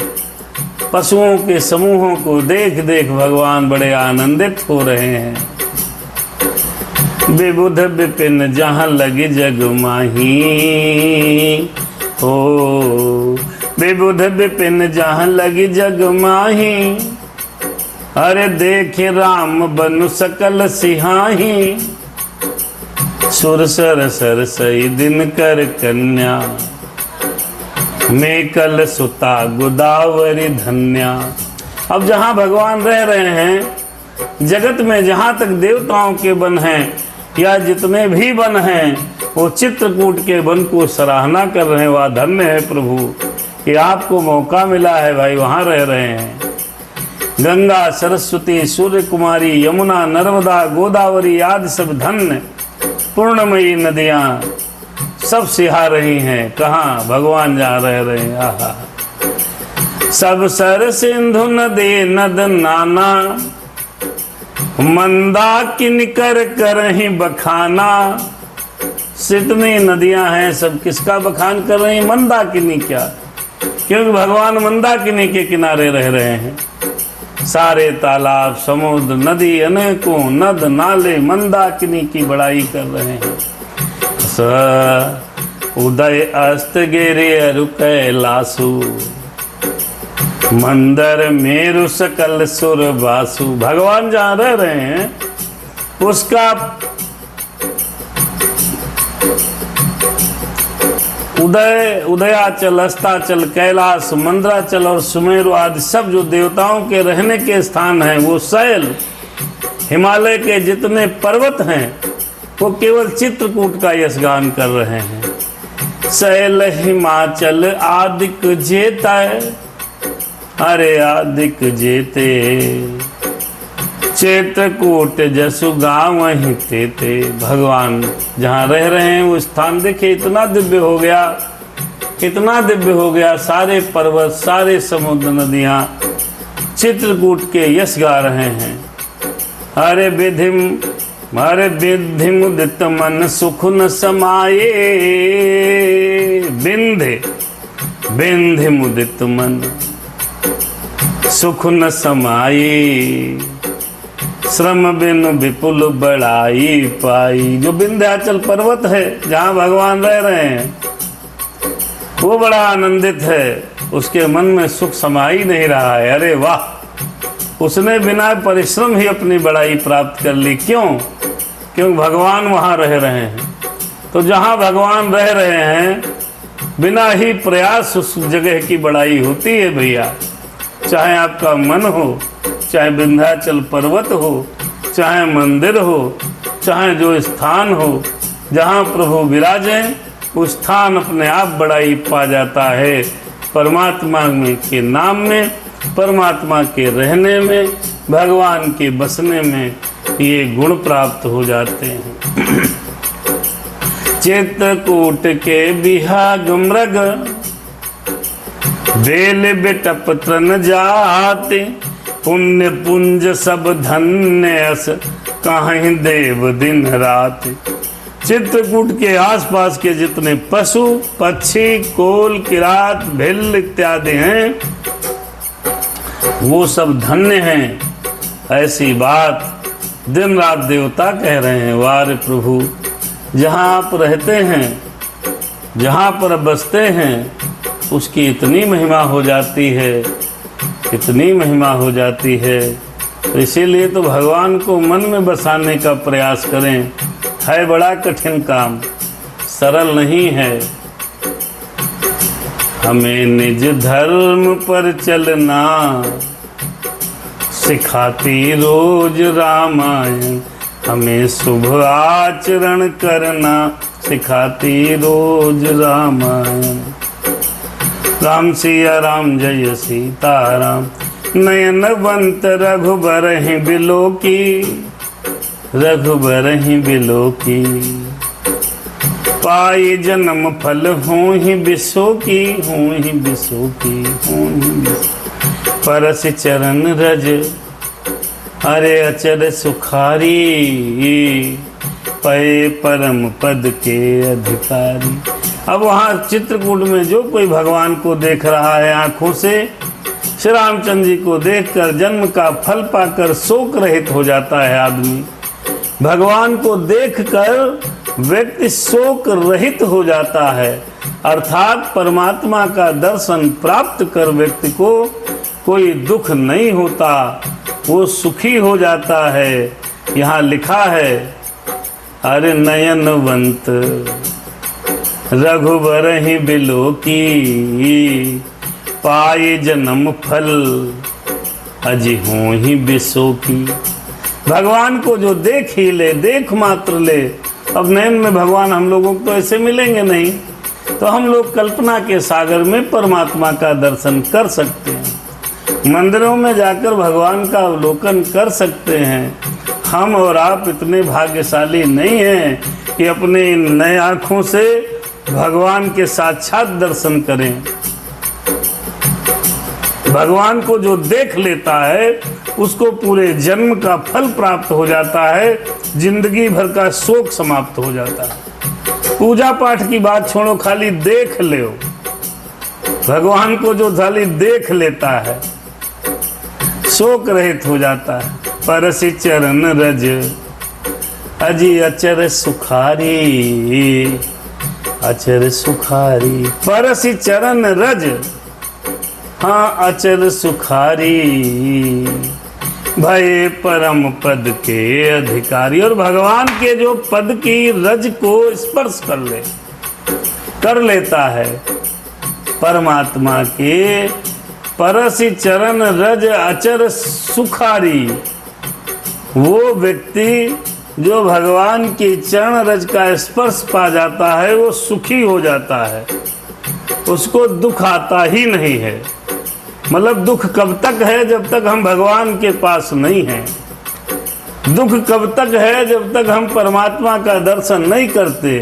पशुओं के समूहों को देख देख भगवान बड़े आनंदित हो रहे हैं। विबुध विपिन जहाँ लगी जग माही, हो विबुध विपिन जहाँ लगी जग माही। अरे देखे राम बनु सकल सिहाही, सुर सर सर सई दिन कर कन्या, मेकल सुता गोदावरी धन्या। अब जहाँ भगवान रह रहे हैं, जगत में जहाँ तक देवताओं के वन हैं या जितने भी वन हैं, वो चित्रकूट के वन को सराहना कर रहे हैं। वाह धन्य है प्रभु कि आपको मौका मिला है भाई, वहाँ रह रहे हैं। गंगा, सरस्वती, सूर्य कुमारी, यमुना, नर्मदा, गोदावरी आदि सब धन्य पूर्णमयी नदियाँ सब सिहा रही हैं। कहाँ? भगवान जहाँ रह रहे हैं। आहा, सब सर सिंधु नदी नद नाना, मंदाकिनी कर करही बखाना। जितनी नदियां हैं सब किसका बखान कर रही? मंदाकिनी। क्या? क्योंकि भगवान मंदाकिनी के किनारे रह रहे हैं। सारे तालाब, समुद्र, नदी, अनेकों नद नाले मंदाकिनी की बड़ाई कर रहे हैं। उदय अस्त गिरि अरु कैलासु, मंदर मेरु सकल सुर बासु। भगवान जहाँ रह रहे हैं उसका उदयाचल, अस्ताचल, कैलाश, मंदराचल और सुमेरु आदि सब जो देवताओं के रहने के स्थान हैं, वो शैल, हिमालय के जितने पर्वत हैं, वो केवल चित्रकूट का यशगान कर रहे हैं। शैल हिमाचल आदिक जेता, अरे आदिक जेते, चित्रकूट जसु गाँव ही तेते। भगवान जहाँ रह रहे हैं वो स्थान देखिए, इतना दिव्य हो गया, इतना दिव्य हो गया। सारे पर्वत, सारे समुद्र, नदियाँ चित्रकूट के यश गा रहे हैं। अरे विधि मुदित मन सुख न समाये, बिंधि मुदित मन सुख न समाये। श्रम बिनु विपुल बड़ाई पाई। जो विंध्याचल पर्वत है जहाँ भगवान रह रहे हैं वो बड़ा आनंदित है, उसके मन में सुख समा ही नहीं रहा है। अरे वाह, उसने बिना परिश्रम ही अपनी बड़ाई प्राप्त कर ली। क्यों? क्योंकि भगवान वहाँ रह रहे हैं। तो जहाँ भगवान रह रहे हैं बिना ही प्रयास उस जगह की बड़ाई होती है भैया। चाहे आपका मन हो, चाहे विंध्याचल पर्वत हो, चाहे मंदिर हो, चाहे जो स्थान हो जहाँ प्रभु विराजें, उस स्थान अपने आप बड़ाई पा जाता है। परमात्मा में के नाम में, परमात्मा के रहने में, भगवान के बसने में ये गुण प्राप्त हो जाते हैं। चित्रकूट के बिहाग मृग बेल बिटप तन जाते, पुण्य पुंज सब धन्य अस कहीं देव दिन रात। चित्रकूट के आसपास के जितने पशु पक्षी कोल किरात भिल्ल इत्यादि हैं वो सब धन्य हैं। ऐसी बात दिन रात देवता कह रहे हैं। वारे प्रभु, जहाँ आप रहते हैं, जहाँ पर बसते हैं, उसकी इतनी महिमा हो जाती है, इतनी महिमा हो जाती है। तो इसीलिए तो भगवान को मन में बसाने का प्रयास करें। है बड़ा कठिन काम, सरल नहीं है। हमें निज धर्म पर चलना सिखाती रोज रामायण, हमें शुभ आचरण करना सिखाती रोज रामायण। राम सिया राम जय सीताराम, नयनवंत रघुबर ही बिलोकी, रघुबर ही बिलोकी। पाए जन्म फल हों ही बिसो की, हों ही बिसो की, हों ही बिसो। परस चरण रज अरे अचर सुखारी, पए परम पद के अधिकारी। अब वहाँ चित्रकूट में जो कोई भगवान को देख रहा है आंखों से, श्री रामचंद्र जी को देखकर जन्म का फल पाकर शोक रहित हो जाता है आदमी। भगवान को देखकर व्यक्ति शोक रहित हो जाता है, अर्थात परमात्मा का दर्शन प्राप्त कर व्यक्ति को कोई दुख नहीं होता, वो सुखी हो जाता है। यहाँ लिखा है, अरे नयनवंत रघुबर ही बिलोकी, पाए जन्म फल अजी हों ही बिसोकी। भगवान को जो देख ही ले, देख मात्र ले। अब नयन में भगवान हम लोगों को तो ऐसे मिलेंगे नहीं, तो हम लोग कल्पना के सागर में परमात्मा का दर्शन कर सकते हैं, मंदिरों में जाकर भगवान का अवलोकन कर सकते हैं। हम और आप इतने भाग्यशाली नहीं हैं कि अपने इन नए आँखों से भगवान के साक्षात दर्शन करें। भगवान को जो देख लेता है उसको पूरे जन्म का फल प्राप्त हो जाता है, जिंदगी भर का शोक समाप्त हो जाता है। पूजा पाठ की बात छोड़ो, खाली देख लो भगवान को, जो खाली देख लेता है शोक रहित हो जाता है। परसि चरण रज अजी अचर सुखारी, अचर सुखारी। परसि चरण रज, हाँ अचर सुखारी, भय परम पद के अधिकारी। और भगवान के जो पद की रज को स्पर्श कर लेता है परमात्मा के, परसि चरण रज अचर सुखारी। वो व्यक्ति जो भगवान की चरण रज का स्पर्श पा जाता है वो सुखी हो जाता है, उसको दुख आता ही नहीं है। मतलब दुख कब तक है? जब तक हम भगवान के पास नहीं हैं। दुख कब तक है? जब तक हम परमात्मा का दर्शन नहीं करते।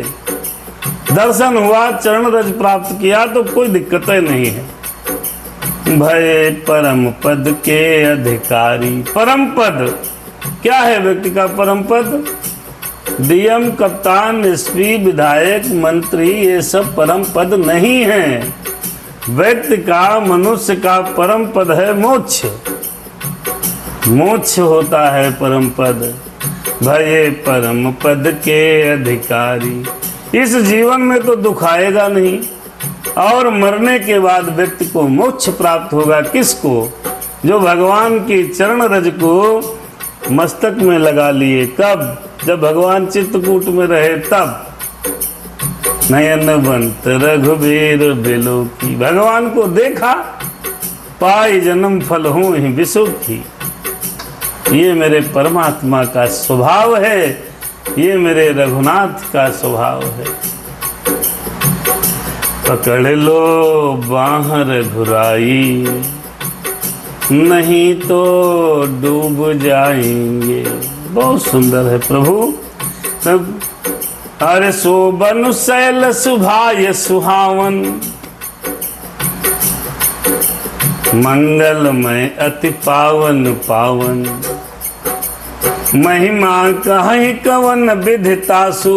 दर्शन हुआ, चरण रज प्राप्त किया तो कोई दिक्कतें नहीं है। भय परम पद के अधिकारी। परम पद क्या है? व्यक्ति का परम पद डीएम, कप्तान, एसपी, विधायक, मंत्री, ये सब परम पद नहीं है। व्यक्ति का, मनुष्य का परम पद है मोक्ष। मोक्ष होता है परम पद, भये परम पद के अधिकारी। इस जीवन में तो दुख आएगा नहीं, और मरने के बाद व्यक्ति को मोक्ष प्राप्त होगा। किसको? जो भगवान की चरण रज को मस्तक में लगा लिए। कब? जब भगवान चित्रकूट में रहे तब। नयनवंत रघुबीर बिलो की, भगवान को देखा, पाई जन्म फल हूँ ही विसुखी। ये मेरे परमात्मा का स्वभाव है, ये मेरे रघुनाथ का स्वभाव है। पकड़ लो बाह रघुराई, नहीं तो डूब जाएंगे। बहुत सुंदर है प्रभु। तब अरे सोबन शैल सुभाय सुहावन, मंगलमय अति पावन पावन। महिमा कहीं कवन विधितासु,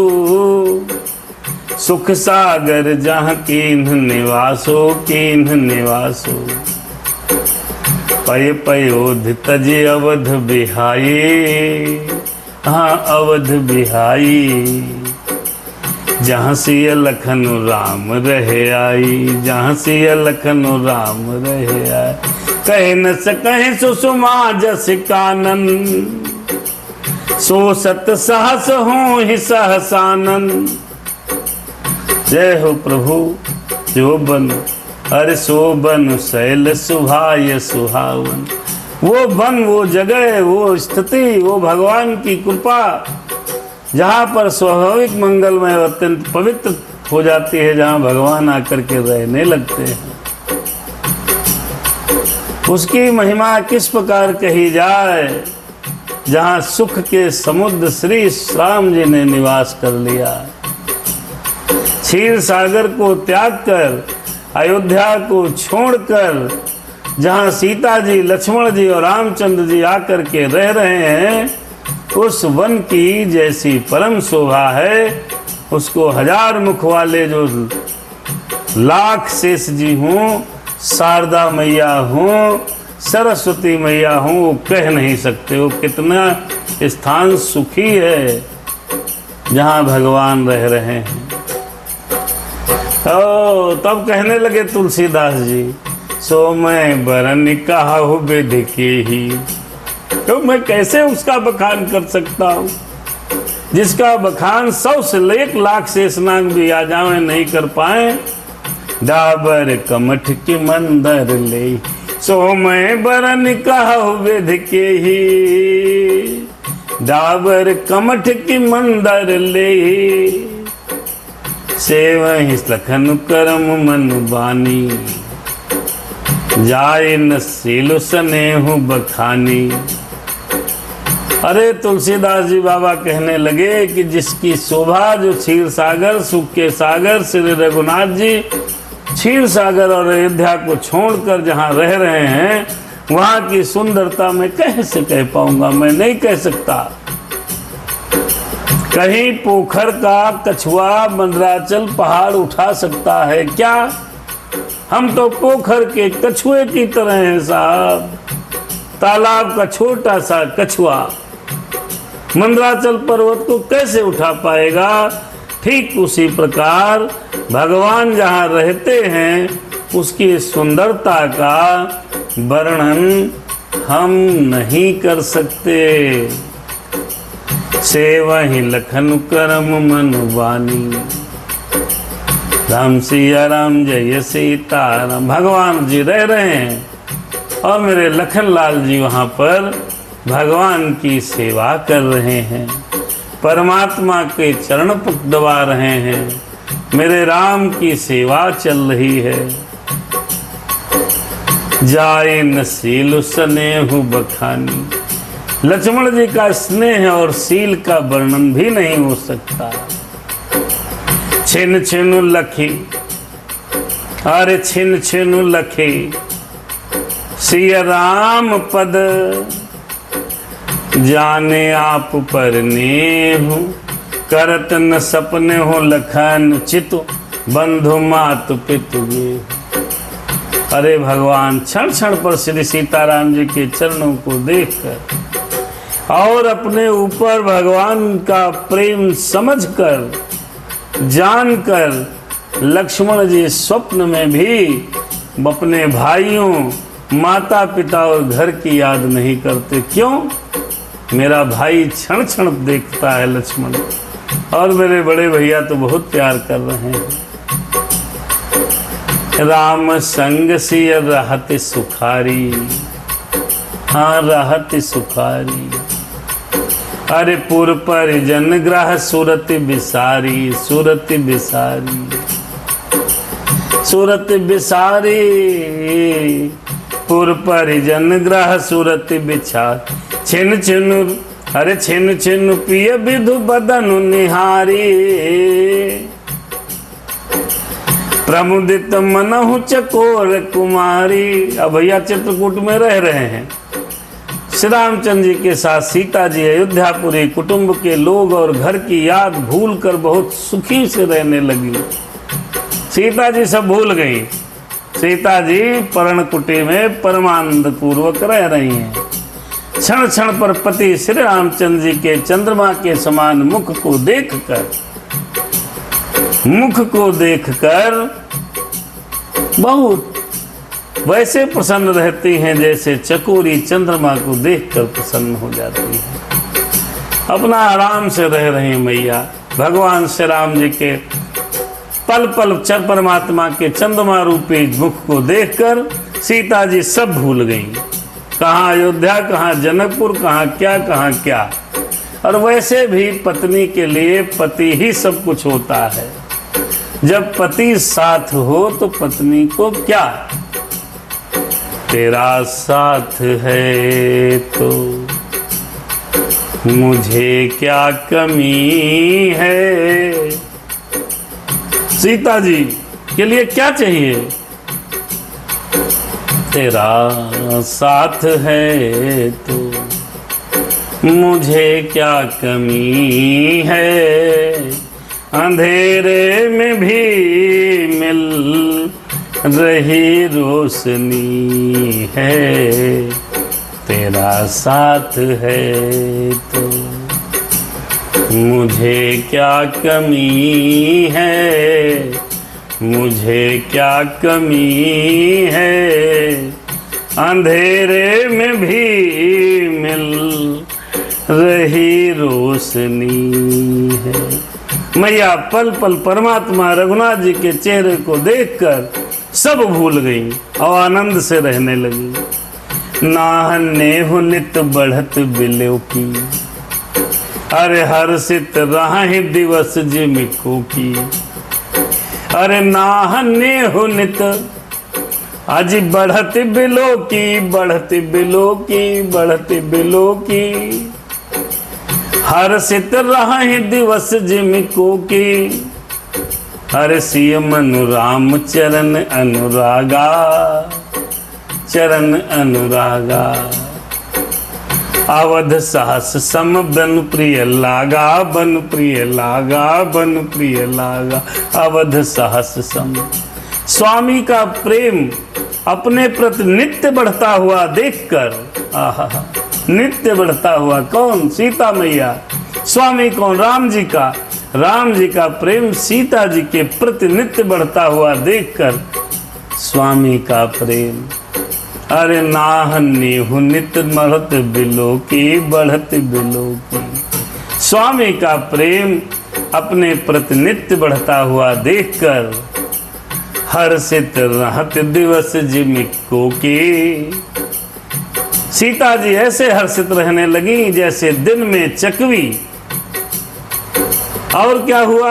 सुख सागर जहाँ कीन्ह निवासो कीन्ह निवासो। पय पयोध तज अवध बिहाई, हाँ अवध बिहाई। जहाँ सिय लखन राम रहे आई, जहाँ सिय लखन राम रहे आई। कहे न सकहे सुषमा जस कानन, सो सत सहस हो ही सहसानन। जय हो प्रभु। जो बन अरे शोभन शैल सुभाय सुहावन। वो बन, वो जगह, वो स्थिति, वो भगवान की कृपा जहाँ पर स्वाभाविक मंगलमय अत्यंत पवित्र हो जाती है, जहाँ भगवान आकर के रहने लगते हैं। उसकी महिमा किस प्रकार कही जाए। जहाँ सुख के समुद्र श्री राम जी ने निवास कर लिया। क्षीर सागर को त्याग कर, अयोध्या को छोड़कर, जहाँ सीता जी, लक्ष्मण जी और रामचंद्र जी आकर के रह रहे हैं, उस वन की जैसी परम शोभा है, उसको हजार मुख वाले जो लाख शेष जी हों, शारदा मैया हों, सरस्वती मैया हों, वो कह नहीं सकते वो कितना स्थान सुखी है जहाँ भगवान रह रहे हैं। तब कहने लगे तुलसीदास जी, सो मैं बरन कहु विधि की ही। तो मैं कैसे उसका बखान कर सकता हूँ, जिसका बखान 100 से 1 लाख शेषनाग भी आ जाए नहीं कर पाए। डाबर कमठ की मंदर ले, सो मैं बरन कहु विधि के ही। डाबर कमठ की मंदर ले, सेवहि लखन करम मन बानी। जाए न सीलु स्नेहु बखानी। अरे तुलसीदास जी बाबा कहने लगे कि जिसकी शोभा, जो क्षीर सागर, सुख के सागर श्री रघुनाथ जी क्षीर सागर और अयोध्या को छोड़कर जहाँ रह रहे हैं, वहाँ की सुंदरता मैं कैसे कह पाऊंगा। मैं नहीं कह सकता। कहीं पोखर का कछुआ मंदराचल पहाड़ उठा सकता है क्या? हम तो पोखर के कछुए की तरह हैं साहब। तालाब का छोटा सा कछुआ मंदराचल पर्वत को कैसे उठा पाएगा? ठीक उसी प्रकार भगवान जहाँ रहते हैं, उसकी सुंदरता का वर्णन हम नहीं कर सकते। सेवहि लखन करम मन बानी। राम सिया राम जय सीताराम। भगवान जी रह रहे हैं और मेरे लखन लाल जी वहाँ पर भगवान की सेवा कर रहे हैं, परमात्मा के चरण पुट दबा रहे हैं, मेरे राम की सेवा चल रही है। जाए न सील स्नेहु बखानी। लक्ष्मण जी का स्नेह और सील का वर्णन भी नहीं हो सकता। छिन छिनु लखी, अरे छिन छिनु लखी सिया राम पद। जाने आप पर नेहु, करत न सपने हो लखन चितु। बंधु मातु पितु गे। अरे भगवान क्षण क्षण पर श्री सीताराम जी के चरणों को देखकर और अपने ऊपर भगवान का प्रेम समझकर जानकर लक्ष्मण जी स्वप्न में भी अपने भाइयों, माता पिता और घर की याद नहीं करते। क्यों? मेरा भाई क्षण क्षण देखता है लक्ष्मण, और मेरे बड़े भैया तो बहुत प्यार कर रहे हैं। राम संग सिय रहत सुखारी, हाँ रहत सुखारी। अरे पुर परिजन ग्रह सूरत बिसारी, सूरत बिसारी, सूरत बिसारी। पुर परिजन ग्रह सूरत बिचार, छिन छिन अरे छिन छिन पिय विधु बदन निहारी। प्रमुदित मनहु चकोर कुमारी। अब भैया चित्रकूट में रह रहे हैं। श्री रामचंद्र जी के साथ सीता जी अयोध्यापुरी कुटुंब के लोग और घर की याद भूलकर बहुत सुखी से रहने लगी। सीता जी सब भूल गई। सीता जी पर्णकुटी में परमानंद पूर्वक रह रही हैं। क्षण क्षण पर पति श्री रामचंद्र जी के चंद्रमा के समान मुख को देखकर बहुत वैसे प्रसन्न रहती हैं जैसे चकोरी चंद्रमा को देखकर प्रसन्न हो जाती है। अपना आराम से रह रही मैया। भगवान श्री राम जी के पल पल चर परमात्मा के चंद्रमा रूपी मुख को देखकर सीता जी सब भूल गईं। कहाँ अयोध्या, कहाँ जनकपुर, कहाँ क्या। और वैसे भी पत्नी के लिए पति ही सब कुछ होता है। जब पति साथ हो तो पत्नी को क्या। तेरा साथ है तो मुझे क्या कमी है। सीता जी के लिए क्या चाहिए? तेरा साथ है तो मुझे क्या कमी है। अंधेरे में भी मिल रही रोशनी है। तेरा साथ है तो मुझे क्या कमी है। मुझे क्या कमी है। अंधेरे में भी मिल रही रोशनी है। मैया पल पल परमात्मा रघुनाथ जी के चेहरे को देखकर सब भूल गई और आनंद से रहने लगी। नाहने हो नित बढ़त बिलो की, अरे हर्षित राहि दिवस जिमिको की। अरे नाहने हो नित आज बढ़त बिलो की, बढ़त बिलो की, बढ़त बिलो की। हर्षित राहि दिवस जिमिको की। हर सिय मनु राम चरण अनुरागा, चरण अनुरागा। अवध सहस सम बन प्रिय लागा, बन प्रिय लागा, बन प्रिय लागा। अवध सहस सम। स्वामी का प्रेम अपने प्रति नित्य बढ़ता हुआ देखकर, आहा, नित्य बढ़ता हुआ। कौन? सीता मैया। स्वामी कौन? राम जी का। राम जी का प्रेम सीता जी के प्रति नित्य बढ़ता हुआ देखकर स्वामी का प्रेम। अरे नाहन्नी हूँ नित बढ़त बिलो की, बढ़त बिलो की। स्वामी का प्रेम अपने प्रति नित्य बढ़ता हुआ देखकर हर्षित रहत दिवस जिमिको की। सीता जी ऐसे हर्षित रहने लगी जैसे दिन में चकवी। और क्या हुआ?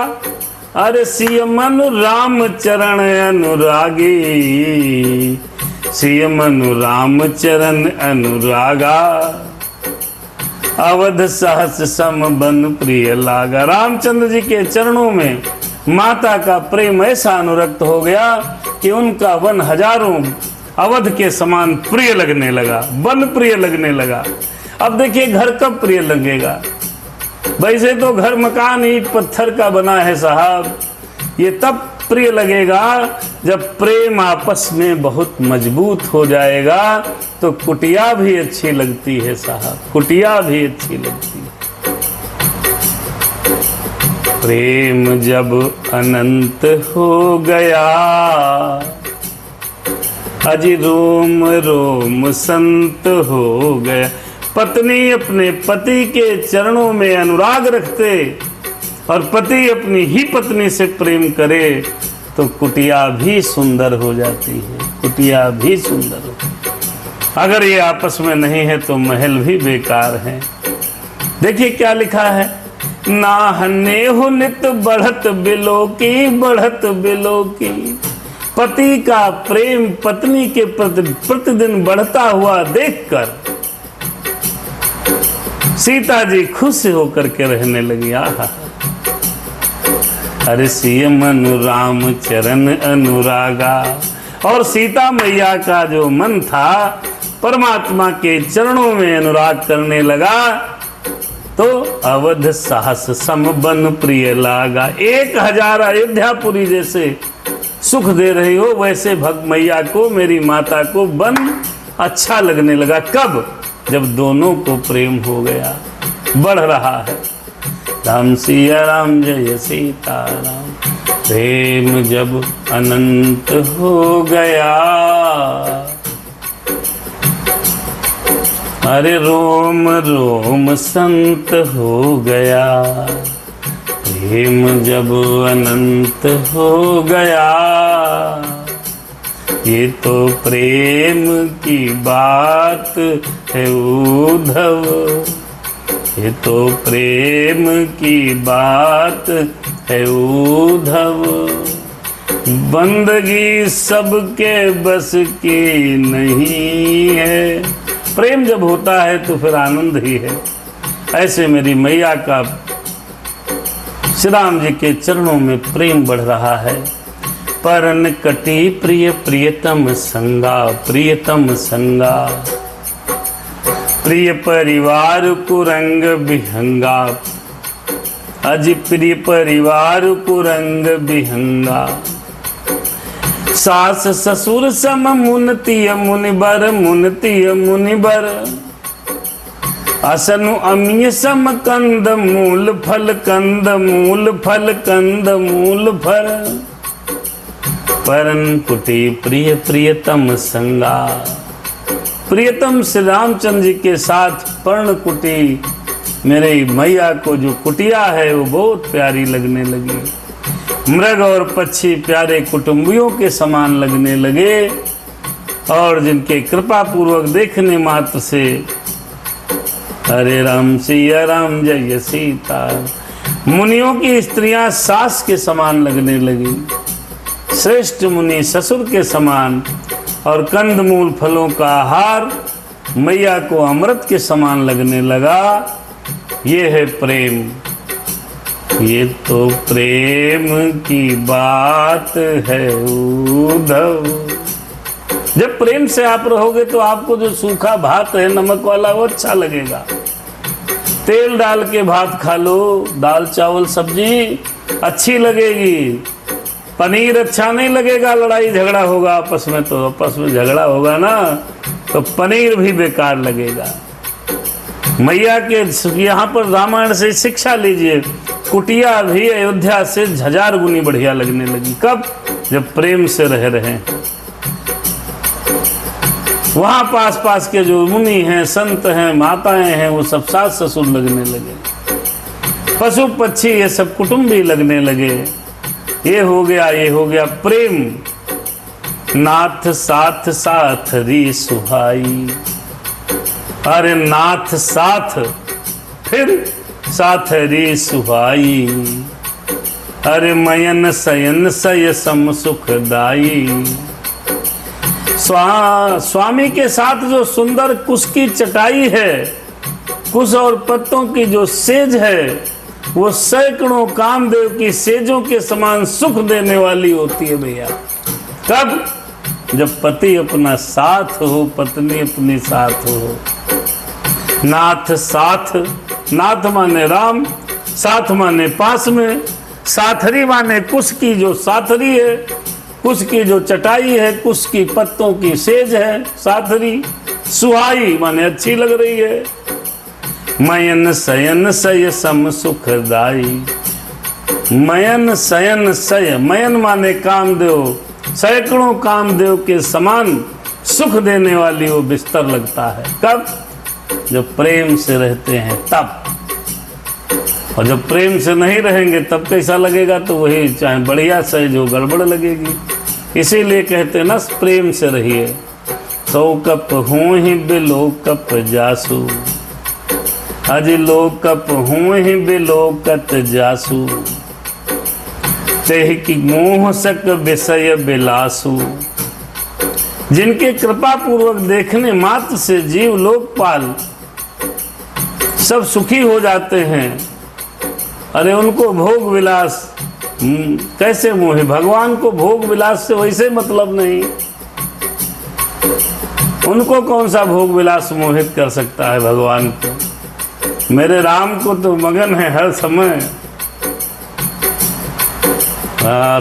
अरे सिय मनु राम चरण अनुरागी, सिय मनु राम चरण अनुरागा। अवध सहस सम बन प्रिय लागा। रामचंद्र जी के चरणों में माता का प्रेम ऐसा अनुरक्त हो गया कि उनका वन हजारों अवध के समान प्रिय लगने लगा, वन प्रिय लगने लगा। अब देखिए घर कब प्रिय लगेगा? वैसे तो घर मकान ईंट पत्थर का बना है साहब, ये तब प्रिय लगेगा। जब प्रेम आपस में बहुत मजबूत हो जाएगा तो कुटिया भी अच्छी लगती है साहब, कुटिया भी अच्छी लगती है। प्रेम जब अनंत हो गया, अजी रोम रोम संत हो गया। पत्नी अपने पति के चरणों में अनुराग रखते और पति अपनी ही पत्नी से प्रेम करे तो कुटिया भी सुंदर हो जाती है, कुटिया भी सुंदर हो। अगर ये आपस में नहीं है तो महल भी बेकार है। देखिए क्या लिखा है, ना हन्ने हो नित बढ़त बिलो की, बढ़त बिलो की। पति का प्रेम पत्नी के प्रति प्रतिदिन बढ़ता हुआ देखकर सीता जी खुश होकर के रहने लगी। आहा, अरे सियम अनुराम चरण अनुरागा। और सीता मैया का जो मन था परमात्मा के चरणों में अनुराग करने लगा तो अवध साहस सम बन प्रिय लागा। 1000 अयोध्यापुरी जैसे सुख दे रही हो वैसे भग मैया को, मेरी माता को बन अच्छा लगने लगा। कब? जब दोनों को प्रेम हो गया, बढ़ रहा है। राम सिया राम जय सीता राम। प्रेम जब अनंत हो गया, अरे रोम रोम संत हो गया। प्रेम जब अनंत हो गया, ये तो प्रेम की बात है उद्धव, ये तो प्रेम की बात है उद्धव। बंदगी सबके बस की नहीं है। प्रेम जब होता है तो फिर आनंद ही है। ऐसे मेरी मैया का श्री राम जी के चरणों में प्रेम बढ़ रहा है। परन कटी प्रिय प्रियतम संगा, प्रियतम संगा। प्रिय परिवार को रंग बिहंगा, अज प्रिय परिवार को रंग बिहंगा। सास ससुर सम मुनतिय मुनिबर, मुनतिय मुनिबर। असनु अमीय सम कंद मूल फल, कंद मूल फल, कंद मूल फल। परन कुटी प्रिय प्रियतम संगा। प्रियतम श्री रामचंद्र जी के साथ पर्ण कुटी मेरे मैया को जो कुटिया है वो बहुत प्यारी लगने लगी। मृग और पक्षी प्यारे कुटुंबियों के समान लगने लगे और जिनके कृपा पूर्वक देखने मात्र से हरे राम सिया राम जय सीता। मुनियों की स्त्रियां सास के समान लगने लगी, श्रेष्ठ मुनि ससुर के समान, और कंदमूल फलों का आहार मैया को अमृत के समान लगने लगा। ये है प्रेम, ये तो प्रेम की बात है उद्धव। जब प्रेम से आप रहोगे तो आपको जो सूखा भात है नमक वाला वो अच्छा लगेगा। तेल डाल के भात खा लो, दाल चावल सब्जी अच्छी लगेगी। पनीर अच्छा नहीं लगेगा, लड़ाई झगड़ा होगा आपस में, तो आपस में झगड़ा होगा ना तो पनीर भी बेकार लगेगा। मैया के यहाँ पर रामायण से शिक्षा लीजिए, कुटिया भी अयोध्या से 1000 गुनी बढ़िया लगने लगी। कब? जब प्रेम से रह रहे हैं। वहां पास पास के जो मुनि हैं, संत हैं, माताएं हैं, वो सब सास ससुर लगने लगे। पशु पक्षी ये सब कुटुंबी लगने लगे। ये हो गया प्रेम। नाथ साथ साथ री सुहाई। अरे नाथ साथ, फिर साथ री सुहाई। अरे मयन सयन सय सम सुखदाई। स्वामी के साथ जो सुंदर कुश की चटाई है, कुश और पत्तों की जो सेज है, वो सैकड़ों कामदेव की सेजों के समान सुख देने वाली होती है भैया। कब? जब पति अपना साथ हो, पत्नी अपनी साथ हो। नाथ साथ, नाथ माने राम, साथ माने पास में, साथरी माने कुश की जो साथरी है, कुश की जो चटाई है, कुश की पत्तों की सेज है साथरी। सुहाई माने अच्छी लग रही है। मयन शयन सय सम सुखदाई। मयन शयन सय, मयन माने कामदेव, सैकड़ों कामदेव के समान सुख देने वाली वो बिस्तर लगता है। कब? जब प्रेम से रहते हैं तब। और जब प्रेम से नहीं रहेंगे तब कैसा लगेगा? तो वही चाहे बढ़िया से जो गड़बड़ लगेगी। इसीलिए कहते हैं ना, प्रेम से रहिए। सौ कप हूँ ही बिलो कप जासू, अज लो कप हूँ ही बिलो कत जासू, तेह की मोह सक विषय बिलासू। जिनके कृपा पूर्वक देखने मात्र से जीव लोकपाल सब सुखी हो जाते हैं, अरे उनको भोग विलास कैसे मोहे? भगवान को भोग विलास से वैसे मतलब नहीं। उनको कौन सा भोग विलास मोहित कर सकता है भगवान को? मेरे राम को तो मगन है हर समय।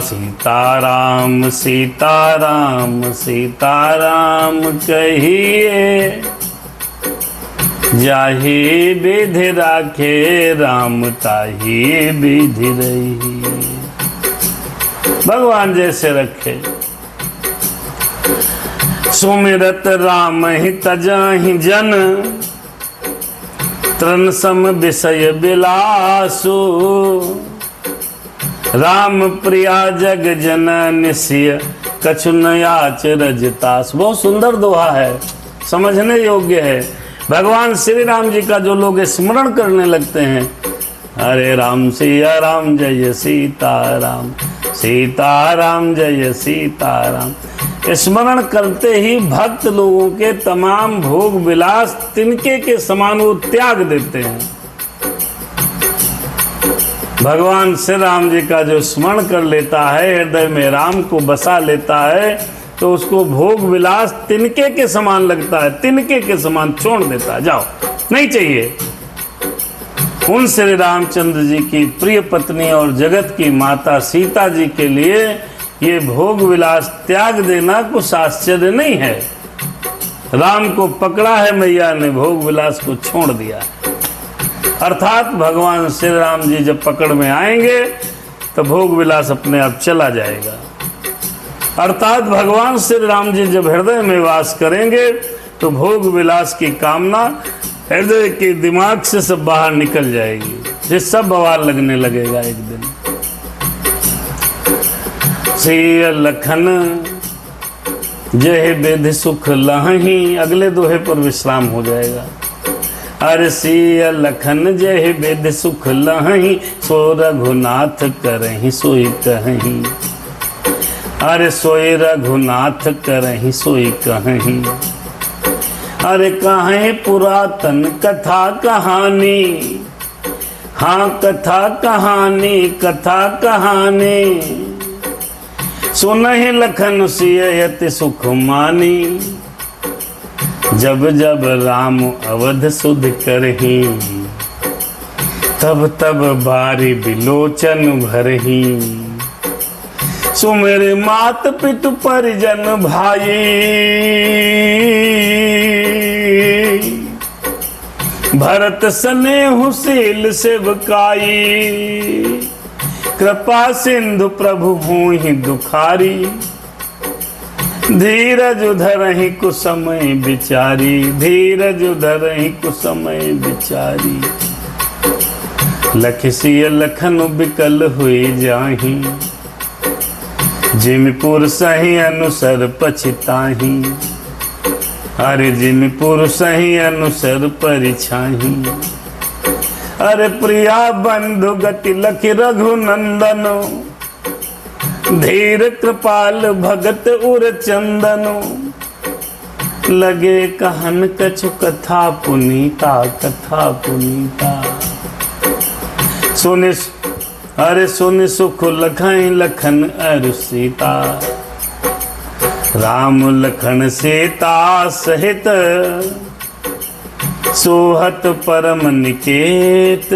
सीताराम सीताराम सीताराम कहिए, जाहि विधि राखे राम ताहि विधि रही। भगवान जैसे रखे। सुमिरत राम ही तजाहि जन, तृण सम विषय बिलासु। राम प्रिया जग जनन सिय, कछु नयाच रजतास। बहुत सुंदर दोहा है, समझने योग्य है। भगवान श्री राम जी का जो लोग स्मरण करने लगते हैं, हरे राम सिया राम जय सीताराम, सीताराम जय सीताराम, स्मरण करते ही भक्त लोगों के तमाम भोग विलास तिनके के समान वो त्याग देते हैं। भगवान श्री राम जी का जो स्मरण कर लेता है, हृदय में राम को बसा लेता है, तो उसको भोग विलास तिनके के समान लगता है, तिनके के समान छोड़ देता है। जाओ, नहीं चाहिए। उन श्री रामचंद्र जी की प्रिय पत्नी और जगत की माता सीता जी के लिए ये भोग विलास त्याग देना कुछ आश्चर्य नहीं है। राम को पकड़ा है मैया ने, भोग विलास को छोड़ दिया। अर्थात भगवान श्री राम जी जब पकड़ में आएंगे तो भोग विलास अपने आप चला जाएगा। अर्थात भगवान श्री राम जी जब हृदय में वास करेंगे तो भोग विलास की कामना हृदय के दिमाग से सब बाहर निकल जाएगी, जिस सब बवाल लगने लगेगा एक दिन। सिय लखन जय विधि सुख लहही, अगले दोहे पर विश्राम हो जाएगा। अरे सिय लखन जय विधि सुख लहही, सो रघुनाथ करहि सोई कहीं। अरे सोई रघुनाथ करहि सोई कहीं। अरे कहें पुरातन कथा कहानी, हाँ कथा कहानी कथा कहानी। सुनहि लखन सिय अति सुख मानी, जब जब राम अवध सुध करही, तब तब बारी बिलोचन भरही। सो मेरे मात पितु परिजन भाई, भरत स्नेहु शील सेवकाई। कृपा सिंधु प्रभु भूहि दुखारी, धीरज धरहि कुसमय बिचारी। धीरज धरहि कुसमय बिचारी। लखसिय लखन बिकल हुई जाही, जिम पुरसहि अनुसर पछताही। अरे जिम पुरसहि अनुसर परिछाही। अरे प्रिया बंधु गति लखि रघुनंदन, धीर कृपाल भगत उर चंदन। लगे कहन कछु कथा पुनीता, कथा पुनीता। सुनि अरे सुनि सुख लखन लखन अरु सीता। राम लखन सीता सहित, सोहत परम निकेत।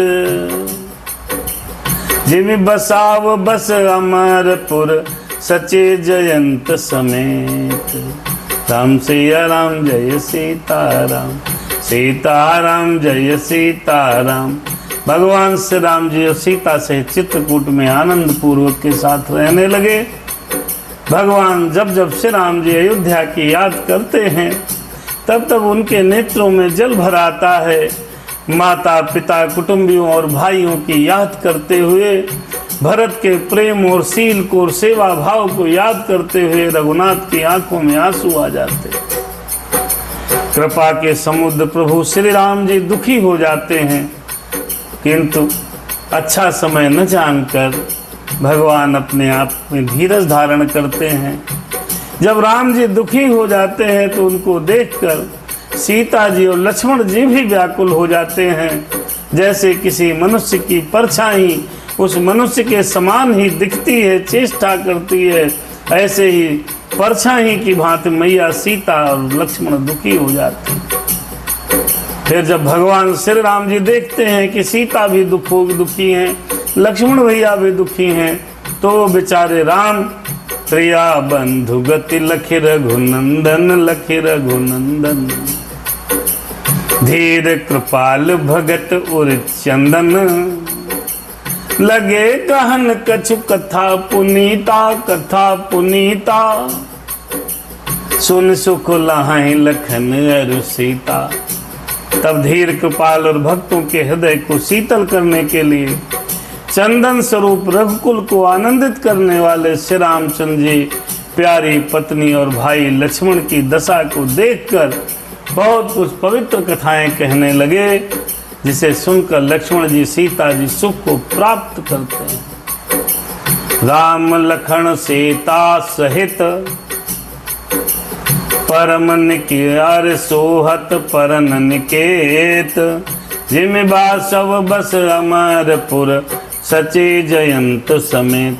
जिम बसाव बस अमरपुर सचे जयंत समेत। राम सिया राम जय सीताराम, सीताराम जय सीताराम। भगवान श्री राम जी और सीता से चित्रकूट में आनंद पूर्वक के साथ रहने लगे। भगवान जब जब श्री राम जी अयोध्या की याद करते हैं तब तब उनके नेत्रों में जल भर आता है। माता पिता कुटुंबियों और भाइयों की याद करते हुए, भरत के प्रेम और शील को और सेवा भाव को याद करते हुए रघुनाथ की आंखों में आंसू आ जाते। कृपा के समुद्र प्रभु श्री राम जी दुखी हो जाते हैं, किंतु अच्छा समय न जानकर भगवान अपने आप में धीरज धारण करते हैं। जब राम जी दुखी हो जाते हैं तो उनको देखकर सीता जी और लक्ष्मण जी भी व्याकुल हो जाते हैं। जैसे किसी मनुष्य की परछाई उस मनुष्य के समान ही दिखती है, चेष्टा करती है, ऐसे ही परछाई की भांति मैया सीता और लक्ष्मण दुखी हो जाते हैं। फिर जब भगवान श्री राम जी देखते हैं कि सीता भी दुखी हैं, लक्ष्मण भैया भी दुखी हैं, तो बेचारे राम प्रिया बंधु गति लखि रघुनंदन, लखि रघुनंदन धीर कृपाल भगत उर चंदन, लगे कहन कछु कथा पुनीता, कथा पुनीता सुन सुख लहाई लखन अरु सीता। तब धीर कृपाल और भक्तों के हृदय को शीतल करने के लिए चंदन स्वरूप रघुकुल को आनंदित करने वाले श्री रामचंद्र जी प्यारी पत्नी और भाई लक्ष्मण की दशा को देखकर बहुत कुछ पवित्र कथाएं कहने लगे, जिसे सुनकर लक्ष्मण जी सीता जी सुख को प्राप्त करते हैं। राम लखन सीता सहित परम निकेर सोहत परन निकेत, जिम बासव बस अमरपुर सचे जयंत समेत।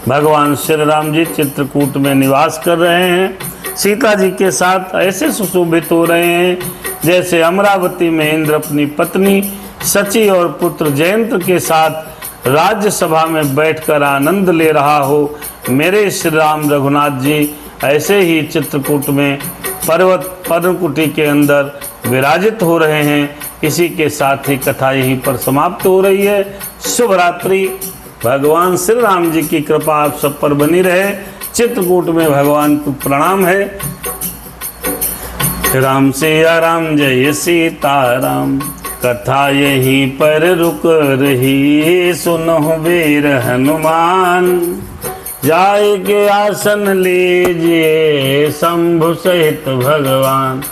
भगवान श्री राम जी चित्रकूट में निवास कर रहे हैं, सीता जी के साथ ऐसे सुशोभित हो रहे हैं जैसे अमरावती में इंद्र अपनी पत्नी सची और पुत्र जयंत के साथ राज्यसभा में बैठकर आनंद ले रहा हो। मेरे श्री राम रघुनाथ जी ऐसे ही चित्रकूट में पर्वत पर्णकुटी के अंदर विराजित हो रहे हैं। इसी के साथ ही कथा यहीं पर समाप्त हो रही है। शुभ रात्रि। भगवान श्री राम जी की कृपा आप सब पर बनी रहे। चित्रकूट में भगवान को प्रणाम है। राम सिया राम जय सीताराम। कथा यहीं पर रुक रही, सुनो वीर हनुमान। जाए के आसन लीजिए शंभु सहित भगवान।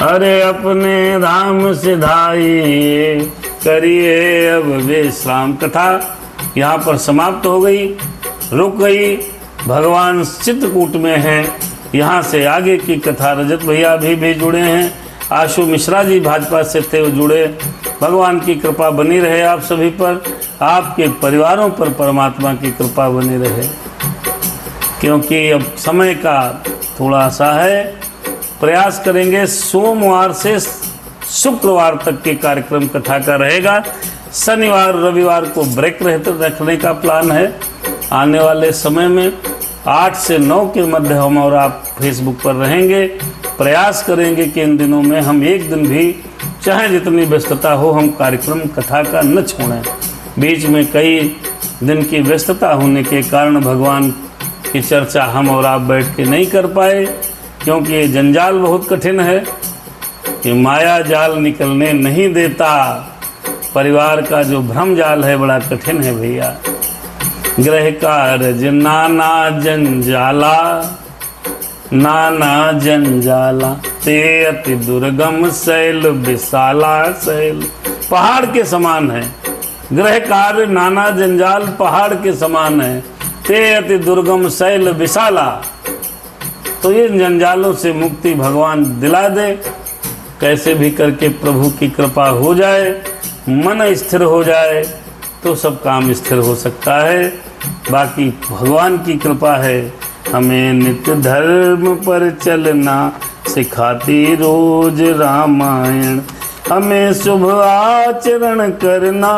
अरे अपने धाम सिधाइए, करिए अब विश्राम। कथा यहाँ पर समाप्त हो गई, रुक गई। भगवान चित्रकूट में हैं। यहाँ से आगे की कथा रजत भैया भी जुड़े हैं। आशु मिश्रा जी भाजपा से थे, वो जुड़े। भगवान की कृपा बनी रहे आप सभी पर, आपके परिवारों पर परमात्मा की कृपा बनी रहे। क्योंकि अब समय का थोड़ा सा है, प्रयास करेंगे सोमवार से शुक्रवार तक के कार्यक्रम कथा का रहेगा। शनिवार रविवार को ब्रेक रखने का प्लान है। आने वाले समय में 8 से 9 के मध्य हम और आप फेसबुक पर रहेंगे। प्रयास करेंगे कि इन दिनों में हम एक दिन भी, चाहे जितनी व्यस्तता हो, हम कार्यक्रम कथा का न छोड़ें। बीच में कई दिन की व्यस्तता होने के कारण भगवान की चर्चा हम और आप बैठ के नहीं कर पाए, क्योंकि ये जंजाल बहुत कठिन है। ये माया जाल निकलने नहीं देता। परिवार का जो भ्रम जाल है बड़ा कठिन है भैया। ग्रह कार्य नाना जंजाला, नाना जंजाला, ते अति दुर्गम शैल विशाला शैल। पहाड़ के समान है ग्रह कार्य, नाना जंजाल पहाड़ के समान है। ते अति दुर्गम शैल विशाला। तो ये जंजालों से मुक्ति भगवान दिला दे। कैसे भी करके प्रभु की कृपा हो जाए, मन स्थिर हो जाए, तो सब काम स्थिर हो सकता है। बाकी भगवान की कृपा है। हमें नित्य धर्म पर चलना सिखाती रोज रामायण। हमें शुभ आचरण करना,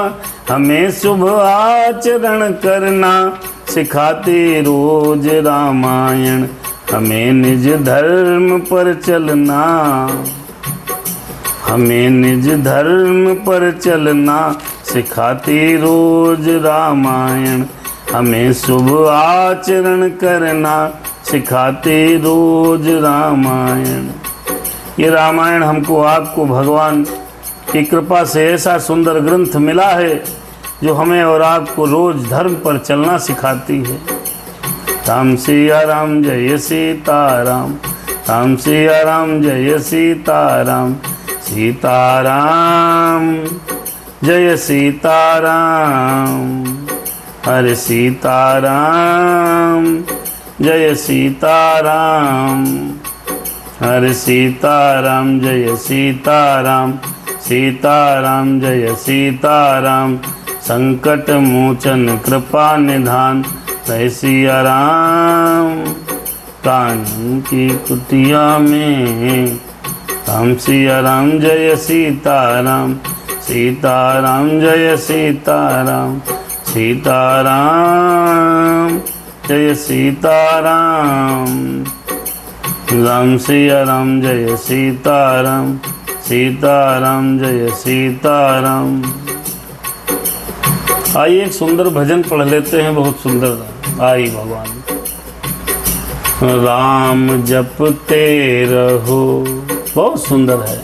हमें शुभ आचरण करना सिखाती रोज रामायण। हमें निज धर्म पर चलना, हमें निज धर्म पर चलना सिखाती रोज रामायण। हमें शुभ आचरण करना सिखाती रोज रामायण। ये रामायण हमको आपको भगवान की कृपा से ऐसा सुंदर ग्रंथ मिला है जो हमें और आपको रोज धर्म पर चलना सिखाती है। राम सिया राम जय सीताराम, राम सिया राम जय सीताराम, सीताराम जय सीताराम, हरे सीताराम जय सीताराम, हरे सीताराम जय सीताराम, सीताराम जय सीताराम। संकट मोचन कृपा निधान जय सिया राम। कानन की कुटिया में राम सिया राम जय सीताराम, सीताराम जय सीताराम, सीताराम जय सीताराम। राम सिया राम जय सीताराम, सीताराम जय सीताराम। आइए एक सुंदर भजन पढ़ लेते हैं, बहुत सुंदर। आई भगवान राम जपते रहो, बहुत सुंदर है।